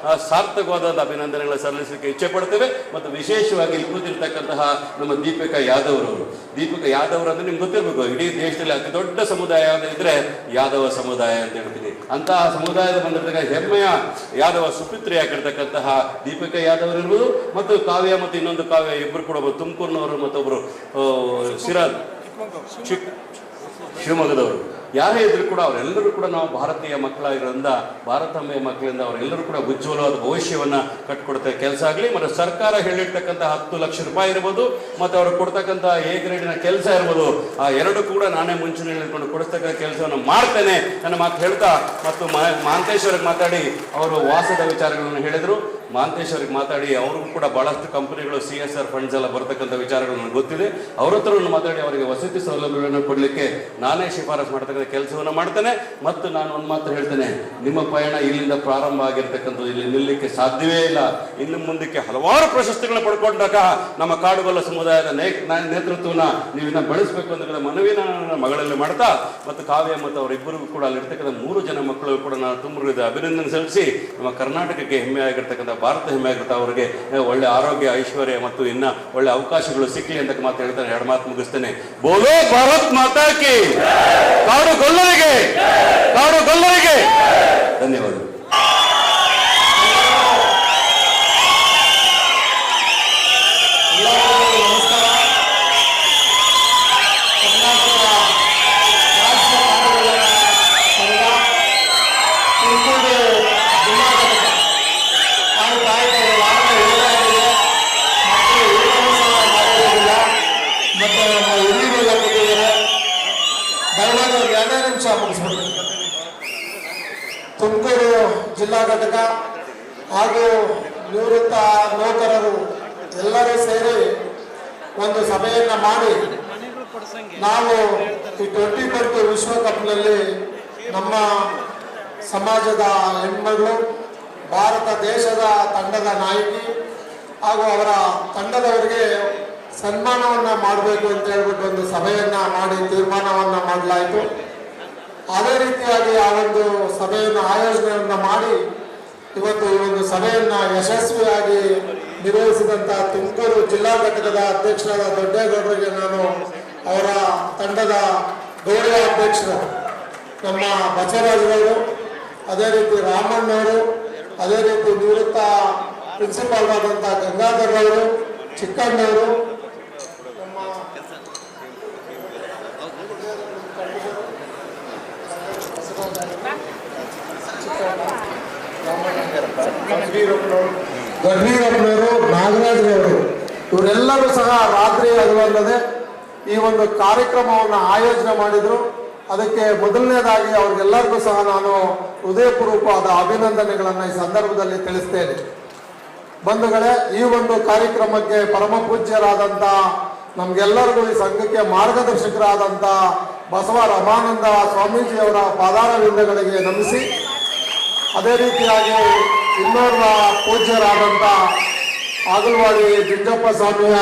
ಸಾರ್ಥಕವಾದ ಅಭಿನಂದನೆಗಳ ಸಲ್ಲಿಸಲಿಕ್ಕೆ ಇಚ್ಛೆ ಪಡ್ತೇವೆ. ಮತ್ತು ವಿಶೇಷವಾಗಿ ಇಲ್ಲಿ ಕೂತಿರ್ತಕ್ಕಂತಹ ನಮ್ಮ ದೀಪಿಕಾ ಯಾದವ್ ಅವರು ಅಂದ್ರೆ ನಿಮ್ಗೆ ಗೊತ್ತಿರಬೇಕು, ಇಡೀ ದೇಶದಲ್ಲಿ ಅತಿ ದೊಡ್ಡ ಸಮುದಾಯ ಇದ್ರೆ ಯಾದವ ಸಮುದಾಯ ಅಂತ ಹೇಳ್ತೀನಿ. ಅಂತಹ ಸಮುದಾಯದ ಬಂದಿರ್ತಕ್ಕಂಥ ಹೆಮ್ಮೆಯ ಯಾದವ ಸುಪುತ್ರಿಯಾಗಿರ್ತಕ್ಕಂತಹ ದೀಪಿಕಾ ಯಾದವ್ ಇರ್ಬೋದು, ಮತ್ತು ಕಾವ್ಯ ಮತ್ತು ಇನ್ನೊಂದು ಕಾವ್ಯ ಇಬ್ಬರು ಕೂಡ, ಒಬ್ಬರು ತುಮಕೂರಿನವರು ಮತ್ತೊಬ್ಬರು ಶಿವಮೊಗ್ಗದವರು. ಯಾರೇ ಇದ್ರು ಕೂಡ ಅವರೆಲ್ಲರೂ ಕೂಡ ನಾವು ಭಾರತೀಯ ಮಕ್ಕಳಾಗಿರೋದ್ರಿಂದ, ಭಾರತಾಂಬೆಯ ಮಕ್ಕಳಿಂದ ಅವರೆಲ್ಲರೂ ಕೂಡ ಉಜ್ವಲವಾದ ಭವಿಷ್ಯವನ್ನು ಕಟ್ಕೊಡ್ತಾ ಕೆಲಸ ಆಗಲಿ. ಮತ್ತು ಸರ್ಕಾರ ಹೇಳಿರ್ತಕ್ಕಂಥ 10 ಲಕ್ಷ ರೂಪಾಯಿ ಇರ್ಬೋದು, ಮತ್ತು ಅವರು ಕೊಡ್ತಕ್ಕಂಥ ಎ ಗ್ರೇಡಿನ ಕೆಲಸ ಇರ್ಬೋದು, ಆ ಎರಡು ಕೂಡ ನಾನೇ ಮುಂಚೂಣಿ ಹೇಳ್ಕೊಂಡು ಕೊಡಿಸ್ತಕ್ಕಂಥ ಕೆಲಸವನ್ನು ಮಾಡ್ತೇನೆ ನನ್ನ ಮಾತು ಹೇಳ್ತಾ, ಮತ್ತು ಮಹಾಂತೇಶ್ ಅವ್ರಿಗೆ ಮಾತಾಡಿ ಅವರು ವಾಸದ ವಿಚಾರಗಳನ್ನು ಹೇಳಿದರು. ಮಹಾಂತೇಶ್ ಅವ್ರಿಗೆ ಮಾತಾಡಿ ಅವ್ರಿಗೂ ಕೂಡ ಬಹಳಷ್ಟು ಕಂಪನಿಗಳು CSR ಫಂಡ್ಸ್ ಎಲ್ಲ ಬರ್ತಕ್ಕಂಥ ವಿಚಾರಗಳು ನನಗೆ ಗೊತ್ತಿದೆ. ಅವ್ರ ಹತ್ರ ಮಾತಾಡಿ ಅವರಿಗೆ ವಸತಿ ಸೌಲಭ್ಯಗಳನ್ನು ಕೊಡಲಿಕ್ಕೆ ನಾನೇ ಶಿಫಾರಸು ಮಾಡ್ತಕ್ಕಂಥ ಕೆಲಸವನ್ನು ಮಾಡ್ತೇನೆ. ಮತ್ತು ನಾನು ಒಂದು ಮಾತು ಹೇಳ್ತೇನೆ, ನಿಮ್ಮ ಪಯಣ ಇಲ್ಲಿಂದ ಪ್ರಾರಂಭ ಆಗಿರ್ತಕ್ಕಂಥದ್ದು ಇಲ್ಲಿ ನಿಲ್ಲಕ್ಕೆ ಸಾಧ್ಯವೇ ಇಲ್ಲ. ಇನ್ನು ಮುಂದಕ್ಕೆ ಹಲವಾರು ಪ್ರಶಸ್ತಿಗಳನ್ನ ಪಡ್ಕೊಂಡಾಗ ನಮ್ಮ ಕಾಡುಗೊಲ್ಲ ಸಮುದಾಯದ ನೇತೃತ್ವನ ನೀವಿನ್ನ ಬೆಳೆಸಬೇಕು ಅಂತ ಮನವಿನ ನನ್ನ ಮಗಳಲ್ಲಿ ಮಾಡ್ತಾ, ಮತ್ತು ಕಾವ್ಯ ಮತ್ತು ಅವರಿಬ್ಬರಿಗೂ ಕೂಡ ಅಲ್ಲಿರ್ತಕ್ಕಂಥ 3 ಜನ ಮಕ್ಕಳು ಕೂಡ ನಾನು ತುಂಬ ಅಭಿನಂದನೆ ಸಲ್ಲಿಸಿ, ನಮ್ಮ ಕರ್ನಾಟಕಕ್ಕೆ ಹೆಮ್ಮೆ ಆಗಿರ್ತಕ್ಕಂಥ, ಭಾರತ ಹೆಮ್ಮೆ ಆಗಿರ್ತಾ ಅವರಿಗೆ ಒಳ್ಳೆ ಆರೋಗ್ಯ, ಐಶ್ವರ್ಯ ಮತ್ತು ಇನ್ನ ಒಳ್ಳೆ ಅವಕಾಶಗಳು ಸಿಕ್ಕಲಿ ಅಂತ ಮಾತು ಹೇಳ್ತಾನೆ. 2 ಮಾತು ಮುಗಿಸ್ತೇನೆ. ಬೋಲೋ ಭಾರತ್ ಮಾತಾ ಕಿ, ಕಾಡುಗೊಲ್ಲರಿಗೆ ಧನ್ಯವಾದಗಳು. ತುಮಕೂರು ಜಿಲ್ಲಾ ಘಟಕ ಹಾಗೂ ನಿವೃತ್ತ ನೌಕರರು ಎಲ್ಲರೂ ಸೇರಿ ಒಂದು ಸಭೆಯನ್ನು ಮಾಡಿ ನಾವು ಈ 2020 ವಿಶ್ವಕಪ್ನಲ್ಲಿ ನಮ್ಮ ಸಮಾಜದ ಹೆಣ್ಮಗಳು, ಭಾರತ ದೇಶದ ತಂಡದ ನಾಯಕಿ ಹಾಗೂ ಅವರ ತಂಡದವರಿಗೆ ಸನ್ಮಾನವನ್ನು ಮಾಡಬೇಕು ಅಂತ ಹೇಳ್ಬಿಟ್ಟು ಒಂದು ಸಭೆಯನ್ನು ಮಾಡಿ ತೀರ್ಮಾನವನ್ನು ಮಾಡಲಾಯಿತು. ಅದೇ ರೀತಿಯಾಗಿ ಆ ಒಂದು ಸಭೆಯನ್ನು ಆಯೋಜನೆಯನ್ನ ಮಾಡಿ ಇವತ್ತು ಈ ಒಂದು ಸಭೆಯನ್ನ ಯಶಸ್ವಿಯಾಗಿ ನಿರ್ವಹಿಸಿದಂತ ತುಮಕೂರು ಜಿಲ್ಲಾ ಘಟಕದ ಅಧ್ಯಕ್ಷರಾದ ದೊಡ್ಡೇಗೌಡರಿಗೆ ನಾನು ಅವರ ತಂಡದ ಗೌರವ ಅಧ್ಯಕ್ಷರು ನಮ್ಮ ಬಸವರಾಜರವರು, ಅದೇ ರೀತಿ ರಾಮಣ್ಣವರು, ಅದೇ ರೀತಿ ನಿವೃತ್ತ ಪ್ರಿನ್ಸಿಪಾಲ್ ಆದಂಥ ಗಂಗಾಧರ್ ಅವರು, ಚಿಕ್ಕಣ್ಣವರು, ನಮ್ಮ ಗಡ್ವೀರಪ್ಪನವರು, ನಾಗರಾಜ್ರವರು, ಇವರೆಲ್ಲರೂ ಸಹ ರಾತ್ರಿ ಹಗಲಲ್ಲದೆ ಈ ಒಂದು ಕಾರ್ಯಕ್ರಮವನ್ನು ಆಯೋಜನೆ ಮಾಡಿದರು. ಅದಕ್ಕೆ ಮೊದಲನೇದಾಗಿ ಅವ್ರಿಗೆಲ್ಲರಿಗೂ ಸಹ ನಾನು ಹೃದಯಪೂರ್ವಕವಾದ ಅಭಿನಂದನೆಗಳನ್ನು ಈ ಸಂದರ್ಭದಲ್ಲಿ ತಿಳಿಸ್ತೇನೆ. ಬಂಧುಗಳೇ, ಈ ಒಂದು ಕಾರ್ಯಕ್ರಮಕ್ಕೆ ಪರಮ ಪೂಜ್ಯರಾದಂಥ ನಮಗೆಲ್ಲರಿಗೂ ಈ ಸಂಘಕ್ಕೆ ಮಾರ್ಗದರ್ಶಕರಾದಂಥ ಬಸವ ರಮಾನಂದ ಸ್ವಾಮೀಜಿಯವರ ಪಾದಾರವಿಂದಗಳಿಗೆ ನಮಿಸಿ, ಅದೇ ರೀತಿಯಾಗಿ ಇನ್ನೋರ್ವ ಪೂಜ್ಯರಾದಂಥ ಆಗಲವಾಡಿ ಜುಂಜಪ್ಪ ಸ್ವಾಮಿಯ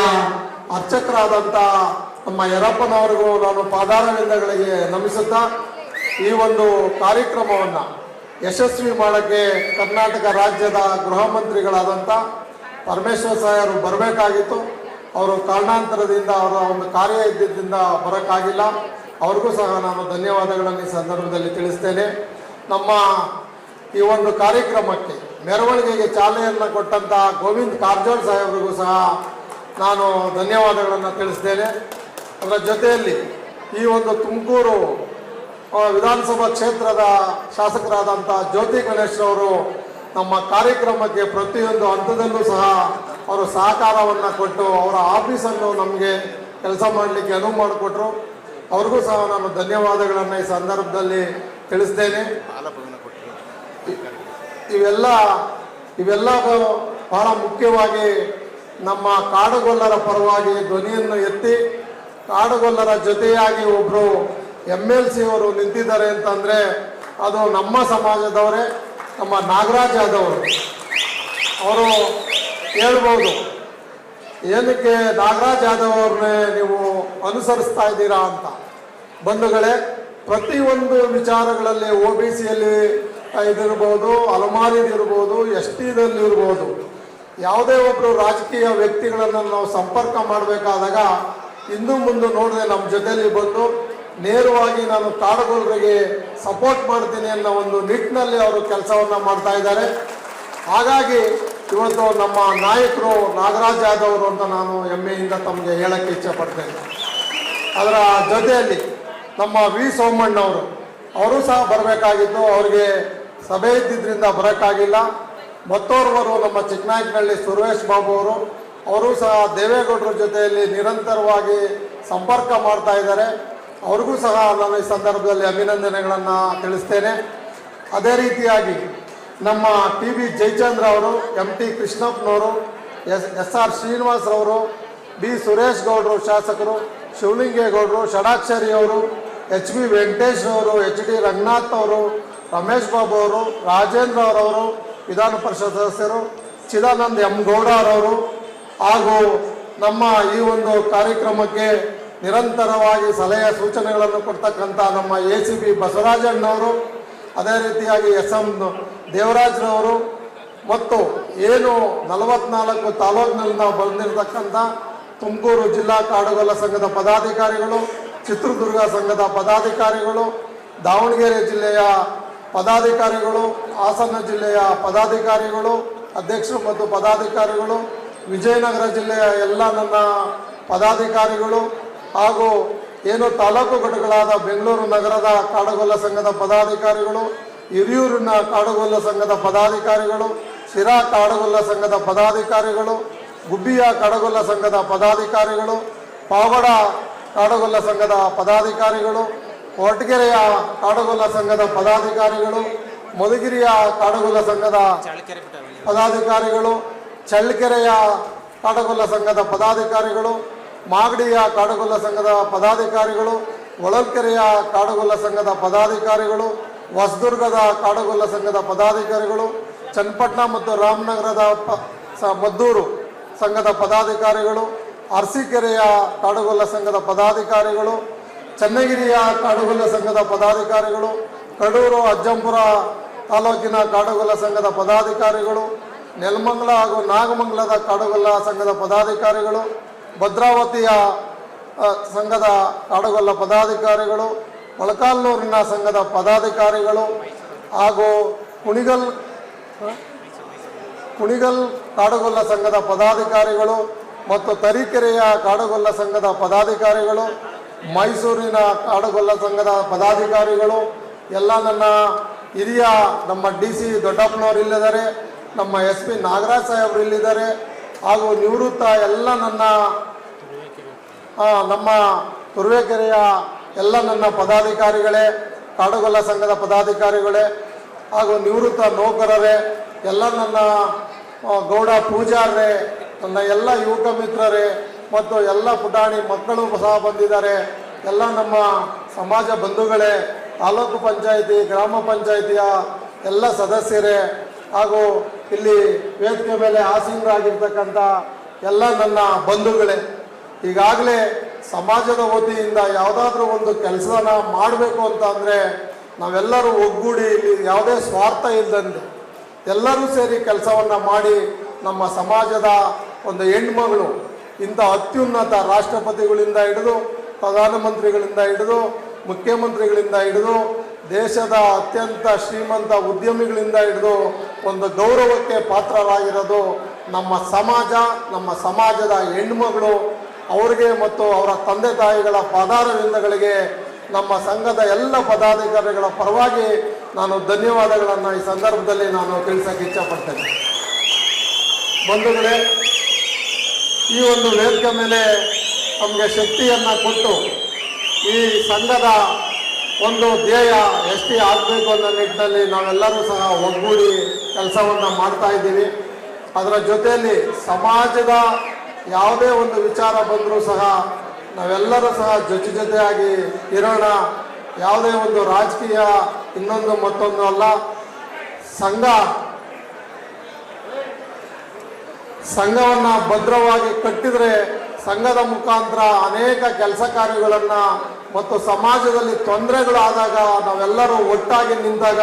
ಅರ್ಚಕರಾದಂಥ ನಮ್ಮ ಯರಪ್ಪನವರಿಗೂ ನಾನು ಪಾದಾರವಿಂದಗಳಿಗೆ ನಮಿಸುತ್ತಾ ಈ ಒಂದು ಕಾರ್ಯಕ್ರಮವನ್ನು ಯಶಸ್ವಿ ಮಾಡೋಕ್ಕೆ ಕರ್ನಾಟಕ ರಾಜ್ಯದ ಗೃಹ ಮಂತ್ರಿಗಳಾದಂಥ ಪರಮೇಶ್ವರ್ ಸಾಯರು ಬರಬೇಕಾಗಿತ್ತು. ಅವರು ಕಾರಣಾಂತರದಿಂದ ಅವರ ಒಂದು ಕಾರ್ಯ ಇದ್ದಿದ್ದರಿಂದ ಬರೋಕ್ಕಾಗಿಲ್ಲ. ಅವ್ರಿಗೂ ಸಹ ನಾನು ಧನ್ಯವಾದಗಳನ್ನು ಈ ಸಂದರ್ಭದಲ್ಲಿ ತಿಳಿಸ್ತೇನೆ. ನಮ್ಮ ಈ ಒಂದು ಕಾರ್ಯಕ್ರಮಕ್ಕೆ ಮೆರವಣಿಗೆಗೆ ಚಾಲನೆಯನ್ನು ಕೊಟ್ಟಂಥ ಗೋವಿಂದ್ ಕಾರಜೋಳ ಸಾಹೇಬ್ರಿಗೂ ಸಹ ನಾನು ಧನ್ಯವಾದಗಳನ್ನು ತಿಳಿಸ್ತೇನೆ. ಅದರ ಜೊತೆಯಲ್ಲಿ ಈ ಒಂದು ತುಮಕೂರು ವಿಧಾನಸಭಾ ಕ್ಷೇತ್ರದ ಶಾಸಕರಾದಂಥ ಜ್ಯೋತಿ ಗಣೇಶ್ರವರು ನಮ್ಮ ಕಾರ್ಯಕ್ರಮಕ್ಕೆ ಪ್ರತಿಯೊಂದು ಹಂತದಲ್ಲೂ ಸಹ ಅವರು ಸಹಕಾರವನ್ನು ಕೊಟ್ಟು ಅವರ ಆಫೀಸನ್ನು ನಮಗೆ ಕೆಲಸ ಮಾಡಲಿಕ್ಕೆ ಅನುವು ಮಾಡಿಕೊಟ್ರು. ಅವ್ರಿಗೂ ಸಹ ನಾನು ಧನ್ಯವಾದಗಳನ್ನು ಈ ಸಂದರ್ಭದಲ್ಲಿ ತಿಳಿಸ್ತೇನೆ. ಇವೆಲ್ಲ ಬಹಳ ಮುಖ್ಯವಾಗಿ ನಮ್ಮ ಕಾಡುಗೊಲ್ಲರ ಪರವಾಗಿ ಧ್ವನಿಯನ್ನು ಎತ್ತಿ ಕಾಡುಗೊಲ್ಲರ ಜೊತೆಯಾಗಿ ಒಬ್ಬರು MLC ಅವರು ನಿಂತಿದ್ದಾರೆ ಅಂತಂದರೆ ಅದು ನಮ್ಮ ಸಮಾಜದವರೇ, ನಮ್ಮ ನಾಗರಾಜ್ ಯಾದವ್ ಅವರು ಹೇಳ್ಬೋದು, ಏನಕ್ಕೆ ನಾಗರಾಜ್ ಯಾದವ್ ಅವ್ರನ್ನೇ ನೀವು ಅನುಸರಿಸ್ತಾ ಇದ್ದೀರಾ ಅಂತ. ಬಂಧುಗಳೇ, ಪ್ರತಿಯೊಂದು ವಿಚಾರಗಳಲ್ಲಿ OBCಯಲ್ಲಿ ಇದಿರ್ಬೋದು, ಅಲಮಾರಿದಿರ್ಬೋದು, STದಲ್ಲಿರ್ಬೋದು, ಯಾವುದೇ ಒಬ್ಬರು ರಾಜಕೀಯ ವ್ಯಕ್ತಿಗಳನ್ನು ನಾವು ಸಂಪರ್ಕ ಮಾಡಬೇಕಾದಾಗ ಇಂದು ಮುಂದೆ ನೋಡದೆ ನಮ್ಮ ಜೊತೆಯಲ್ಲಿ ಬಂದು ನೇರವಾಗಿ ನಾನು ಕಾಡುಗೊಲ್ಲರಿಗೆ ಸಪೋರ್ಟ್ ಮಾಡ್ತೀನಿ ಅನ್ನೋ ಒಂದು ನಿಟ್ಟಿನಲ್ಲಿ ಅವರು ಕೆಲಸವನ್ನು ಮಾಡ್ತಾ ಇದ್ದಾರೆ. ಹಾಗಾಗಿ ಇವತ್ತು ನಮ್ಮ ನಾಯಕರು ನಾಗರಾಜ್ ಯಾದವ್ ಅವರು ಅಂತ ನಾನು ಹೆಮ್ಮೆಯಿಂದ ತಮಗೆ ಹೇಳಕ್ಕೆ ಇಚ್ಛೆಪಡ್ತೇನೆ. ಅದರ ಜೊತೆಯಲ್ಲಿ ನಮ್ಮ ವಿ ಸೋಮಣ್ಣವರು ಅವರು ಸಹ ಬರಬೇಕಾಗಿತ್ತು, ಅವ್ರಿಗೆ ಸಭೆ ಇದ್ದಿದ್ದರಿಂದ ಬರೋಕ್ಕಾಗಿಲ್ಲ. ಮತ್ತೋರ್ವರು ನಮ್ಮ ಚಿಕ್ಕನಾಯಕನಹಳ್ಳಿ ಸುರೇಶ್ ಬಾಬು ಅವರು ಸಹ ದೇವೇಗೌಡರ ಜೊತೆಯಲ್ಲಿ ನಿರಂತರವಾಗಿ ಸಂಪರ್ಕ ಮಾಡ್ತಾ ಇದ್ದಾರೆ. ಅವ್ರಿಗೂ ಸಹ ನಾನು ಈ ಸಂದರ್ಭದಲ್ಲಿ ಅಭಿನಂದನೆಗಳನ್ನು ತಿಳಿಸ್ತೇನೆ. ಅದೇ ರೀತಿಯಾಗಿ ನಮ್ಮ TB ಜಯಚಂದ್ರ ಅವರು, MT ಕೃಷ್ಣಪ್ಪನವರು, SR ಶ್ರೀನಿವಾಸರವರು, B ಸುರೇಶ್ ಗೌಡರು ಶಾಸಕರು, ಶಿವಲಿಂಗೇಗೌಡರು, ಷಡಾಕ್ಷರಿ ಅವರು, HB ವೆಂಕಟೇಶ್ ಅವರು, HD ರಂಗನಾಥ್ ಅವರು, ರಮೇಶ್ ಬಾಬು ಅವರು, ರಾಜೇಂದ್ರ ಅವರವರು, ವಿಧಾನ ಪರಿಷತ್ ಸದಸ್ಯರು, ಚಿದಾನಂದ್ M ಗೌಡರವರು, ಹಾಗೂ ನಮ್ಮ ಈ ಒಂದು ಕಾರ್ಯಕ್ರಮಕ್ಕೆ ನಿರಂತರವಾಗಿ ಸಲಹೆ ಸೂಚನೆಗಳನ್ನು ಕೊಡ್ತಕ್ಕಂಥ ನಮ್ಮ ACB ಬಸವರಾಜಣ್ಣವರು, ಅದೇ ರೀತಿಯಾಗಿ SM ದೇವರಾಜ್ರವರು, ಮತ್ತು ಏನು 44 ತಾಲೂಕಿನಲ್ಲಿ ನಾವು ಬಂದಿರತಕ್ಕಂಥ ತುಮಕೂರು ಜಿಲ್ಲಾ ಕಾಡುಗೊಲ್ಲ ಸಂಘದ ಪದಾಧಿಕಾರಿಗಳು, ಚಿತ್ರದುರ್ಗ ಸಂಘದ ಪದಾಧಿಕಾರಿಗಳು, ದಾವಣಗೆರೆ ಜಿಲ್ಲೆಯ ಪದಾಧಿಕಾರಿಗಳು, ಹಾಸನ ಜಿಲ್ಲೆಯ ಪದಾಧಿಕಾರಿಗಳು, ಅಧ್ಯಕ್ಷರು ಮತ್ತು ಪದಾಧಿಕಾರಿಗಳು, ವಿಜಯನಗರ ಜಿಲ್ಲೆಯ ಎಲ್ಲ ನನ್ನ ಪದಾಧಿಕಾರಿಗಳು, ಹಾಗೂ ಏನು ತಾಲೂಕು ಘಟಕಗಳಾದ ಬೆಂಗಳೂರು ನಗರದ ಕಾಡುಗೊಲ್ಲ ಸಂಘದ ಪದಾಧಿಕಾರಿಗಳು, ಹಿರಿಯೂರಿನ ಕಾಡುಗೊಲ್ಲ ಸಂಘದ ಪದಾಧಿಕಾರಿಗಳು, ಶಿರಾ ಕಾಡುಗೊಲ್ಲ ಸಂಘದ ಪದಾಧಿಕಾರಿಗಳು, ಗುಬ್ಬಿಯ ಕಾಡುಗೊಲ್ಲ ಸಂಘದ ಪದಾಧಿಕಾರಿಗಳು, ಪಾವಗಡ ಕಾಡುಗೊಲ್ಲ ಸಂಘದ ಪದಾಧಿಕಾರಿಗಳು, ಹೊರಟಗೆರೆಯ ಕಾಡುಗೊಲ್ಲ ಸಂಘದ ಪದಾಧಿಕಾರಿಗಳು, ಮಧುಗಿರಿಯ ಕಾಡುಗೊಲ್ಲ ಸಂಘದ ಪದಾಧಿಕಾರಿಗಳು, ಚಳ್ಳಕೆರೆಯ ಕಾಡುಗೊಲ್ಲ ಸಂಘದ ಪದಾಧಿಕಾರಿಗಳು, ಮಾಗಡಿಯ ಕಾಡುಗೊಲ್ಲ ಸಂಘದ ಪದಾಧಿಕಾರಿಗಳು, ಹೊಳಲ್ಕೆರೆಯ ಕಾಡುಗೊಲ್ಲ ಸಂಘದ ಪದಾಧಿಕಾರಿಗಳು, ಹೊಸದುರ್ಗದ ಕಾಡುಗೊಲ್ಲ ಸಂಘದ ಪದಾಧಿಕಾರಿಗಳು, ಚನ್ನಪಟ್ಟಣ ಮತ್ತು ರಾಮನಗರದ ಮದ್ದೂರು ಸಂಘದ ಪದಾಧಿಕಾರಿಗಳು, ಅರಸೀಕೆರೆಯ ಕಾಡುಗೊಲ್ಲ ಸಂಘದ ಪದಾಧಿಕಾರಿಗಳು, ಚನ್ನಗಿರಿಯ ಕಾಡುಗೊಲ್ಲ ಸಂಘದ ಪದಾಧಿಕಾರಿಗಳು, ಕಡೂರು ಅಜ್ಜಂಪುರ ತಾಲೂಕಿನ ಕಾಡುಗೊಲ್ಲ ಸಂಘದ ಪದಾಧಿಕಾರಿಗಳು, ನೆಲಮಂಗಲ ಹಾಗೂ ನಾಗಮಂಗಲದ ಕಾಡುಗೊಲ್ಲ ಸಂಘದ ಪದಾಧಿಕಾರಿಗಳು, ಭದ್ರಾವತಿಯ ಸಂಘದ ಕಾಡುಗೊಲ್ಲ ಪದಾಧಿಕಾರಿಗಳು, ಮೊಳಕಾಲ್ನೂರಿನ ಸಂಘದ ಪದಾಧಿಕಾರಿಗಳು ಹಾಗೂ ಕುಣಿಗಲ್ ಕಾಡುಗೊಲ್ಲ ಸಂಘದ ಪದಾಧಿಕಾರಿಗಳು ಮತ್ತು ತರೀಕೆರೆಯ ಕಾಡುಗೊಲ್ಲ ಸಂಘದ ಪದಾಧಿಕಾರಿಗಳು, ಮೈಸೂರಿನ ಕಾಡುಗೊಲ್ಲ ಸಂಘದ ಪದಾಧಿಕಾರಿಗಳು, ಎಲ್ಲ ನನ್ನ ಹಿರಿಯ ನಮ್ಮ DC ದೊಡ್ಡಪ್ಪನವರು ಇಲ್ಲಿದ್ದಾರೆ, ನಮ್ಮ SP ನಾಗರಾಜ್ ಸಾಹೇಬರು ಇಲ್ಲಿದ್ದಾರೆ, ಹಾಗೂ ನಿವೃತ್ತ ಎಲ್ಲ ನಮ್ಮ ತುರುವೇಕೆರೆಯ ಎಲ್ಲ ನನ್ನ ಪದಾಧಿಕಾರಿಗಳೇ, ಕಾಡುಗೊಲ್ಲ ಸಂಘದ ಪದಾಧಿಕಾರಿಗಳೇ ಹಾಗೂ ನಿವೃತ್ತ ನೌಕರರೇ, ಎಲ್ಲ ನನ್ನ ಗೌಡ ಪೂಜಾರರೇ, ನನ್ನ ಎಲ್ಲ ಯುವಕ ಮಿತ್ರರೇ ಮತ್ತು ಎಲ್ಲ ಪುಟಾಣಿ ಮಕ್ಕಳು ಸಹ ಬಂದಿದ್ದಾರೆ. ಎಲ್ಲ ನಮ್ಮ ಸಮಾಜ ಬಂಧುಗಳೇ, ತಾಲೂಕು ಪಂಚಾಯಿತಿ ಗ್ರಾಮ ಪಂಚಾಯಿತಿಯ ಎಲ್ಲ ಸದಸ್ಯರೇ ಹಾಗೂ ಇಲ್ಲಿ ವೇದಿಕೆ ಮೇಲೆ ಆಸೀನರಾಗಿರ್ತಕ್ಕಂಥ ಎಲ್ಲ ನನ್ನ ಬಂಧುಗಳೇ, ಈಗಾಗಲೇ ಸಮಾಜದ ವತಿಯಿಂದ ಯಾವುದಾದ್ರೂ ಒಂದು ಕೆಲಸನ ಮಾಡಬೇಕು ಅಂತ ಅಂದರೆ ನಾವೆಲ್ಲರೂ ಒಗ್ಗೂಡಿ ಇಲ್ಲಿ ಯಾವುದೇ ಸ್ವಾರ್ಥ ಇಲ್ಲದಂತೆ ಎಲ್ಲರೂ ಸೇರಿ ಕೆಲಸವನ್ನು ಮಾಡಿ ನಮ್ಮ ಸಮಾಜದ ಒಂದು ಹೆಣ್ಮಗಳು ಇಂಥ ಅತ್ಯುನ್ನತ ರಾಷ್ಟ್ರಪತಿಗಳಿಂದ ಹಿಡಿದು ಪ್ರಧಾನಮಂತ್ರಿಗಳಿಂದ ಹಿಡಿದು ಮುಖ್ಯಮಂತ್ರಿಗಳಿಂದ ಹಿಡಿದು ದೇಶದ ಅತ್ಯಂತ ಶ್ರೀಮಂತ ಉದ್ಯಮಿಗಳಿಂದ ಹಿಡಿದು ಒಂದು ಗೌರವಕ್ಕೆ ಪಾತ್ರರಾಗಿರೋದು ನಮ್ಮ ಸಮಾಜ, ನಮ್ಮ ಸಮಾಜದ ಹೆಣ್ಮಗಳು. ಅವರಿಗೆ ಮತ್ತು ಅವರ ತಂದೆ ತಾಯಿಗಳ ಪಾದಾರವಿಂದಗಳಿಗೆ ನಮ್ಮ ಸಂಘದ ಎಲ್ಲ ಪದಾಧಿಕಾರಿಗಳ ಪರವಾಗಿ ನಾನು ಧನ್ಯವಾದಗಳನ್ನು ಈ ಸಂದರ್ಭದಲ್ಲಿ ನಾನು ತಿಳಿಸೋಕೆ ಇಚ್ಛಪಡ್ತೇನೆ. ಬಂಧುಗಳೇ, ಈ ಒಂದು ವೇದಿಕೆ ಮೇಲೆ ನಮಗೆ ಶಕ್ತಿಯನ್ನು ಕೊಟ್ಟು ಈ ಸಂಘದ ಒಂದು ಧ್ಯೇಯ ಎಷ್ಟು ಆಗಬೇಕು ಅನ್ನೋ ನಿಟ್ಟಿನಲ್ಲಿ ನಾವೆಲ್ಲರೂ ಸಹ ಒಗ್ಗೂಡಿ ಕೆಲಸವನ್ನು ಮಾಡ್ತಾ ಇದ್ದೀವಿ. ಅದರ ಜೊತೆಯಲ್ಲಿ ಸಮಾಜದ ಯಾವುದೇ ಒಂದು ವಿಚಾರ ಬಂದರೂ ಸಹ ನಾವೆಲ್ಲರೂ ಸಹ ಜೊತೆಯಾಗಿ ಇರೋಣ. ಯಾವುದೇ ಒಂದು ರಾಜಕೀಯ ಇನ್ನೊಂದು ಮತ್ತೊಂದು ಅಲ್ಲ. ಸಂಘವನ್ನು ಭದ್ರವಾಗಿ ಕಟ್ಟಿದರೆ ಸಂಘದ ಮುಖಾಂತರ ಅನೇಕ ಕೆಲಸ ಕಾರ್ಯಗಳನ್ನು ಮತ್ತು ಸಮಾಜದಲ್ಲಿ ತೊಂದರೆಗಳಾದಾಗ ನಾವೆಲ್ಲರೂ ಒಟ್ಟಾಗಿ ನಿಂತಾಗ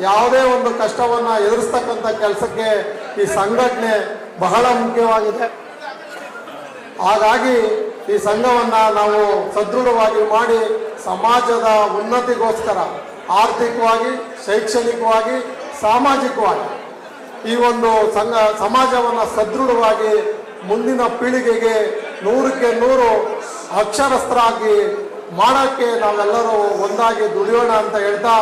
ಯಾವುದೇ ಒಂದು ಕಷ್ಟವನ್ನು ಎದುರಿಸ್ತಕ್ಕಂಥ ಕೆಲಸಕ್ಕೆ ಈ ಸಂಘಟನೆ ಬಹಳ ಮುಖ್ಯವಾಗಿದೆ. ಹಾಗಾಗಿ ಈ ಸಂಘವನ್ನು ನಾವು ಸದೃಢವಾಗಿ ಮಾಡಿ ಸಮಾಜದ ಉನ್ನತಿಗೋಸ್ಕರ ಆರ್ಥಿಕವಾಗಿ, ಶೈಕ್ಷಣಿಕವಾಗಿ, ಸಾಮಾಜಿಕವಾಗಿ ಈ ಒಂದು ಸಮಾಜವನ್ನು ಸದೃಢವಾಗಿ ಮುಂದಿನ ಪೀಳಿಗೆಗೆ 100ಕ್ಕೆ 100 ಅಕ್ಷರಸ್ಥರಾಗಿ ಮಾಡೋಕ್ಕೆ ನಾವೆಲ್ಲರೂ ಒಂದಾಗಿ ದುಡಿಯೋಣ ಅಂತ ಹೇಳ್ತಾ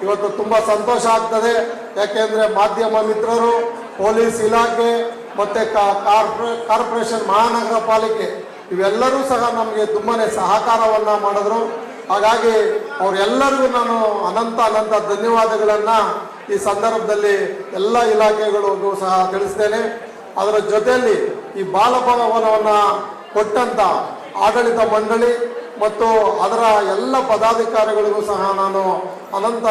ಇವತ್ತು ತುಂಬ ಸಂತೋಷ ಆಗ್ತದೆ. ಯಾಕೆಂದರೆ ಮಾಧ್ಯಮ ಮಿತ್ರರು, ಪೊಲೀಸ್ ಇಲಾಖೆ ಮತ್ತು ಕಾರ್ಪೊರೇಷನ್ ಮಹಾನಗರ ಪಾಲಿಕೆ ಇವೆಲ್ಲರೂ ಸಹ ನಮಗೆ ತುಂಬಾ ಸಹಕಾರವನ್ನು ಮಾಡಿದ್ರು. ಹಾಗಾಗಿ ಅವರೆಲ್ಲರಿಗೂ ನಾನು ಅನಂತ ಧನ್ಯವಾದಗಳನ್ನು ಈ ಸಂದರ್ಭದಲ್ಲಿ ಎಲ್ಲ ಇಲಾಖೆಗಳಿಗೂ ಸಹ ತಿಳಿಸ್ತೇನೆ. ಅದರ ಜೊತೆಯಲ್ಲಿ ಈ ಬಾಲಭವನವನ್ನು ಕೊಟ್ಟಂಥ ಆಡಳಿತ ಮಂಡಳಿ ಮತ್ತು ಅದರ ಎಲ್ಲ ಪದಾಧಿಕಾರಿಗಳಿಗೂ ಸಹ ನಾನು ಅನಂತ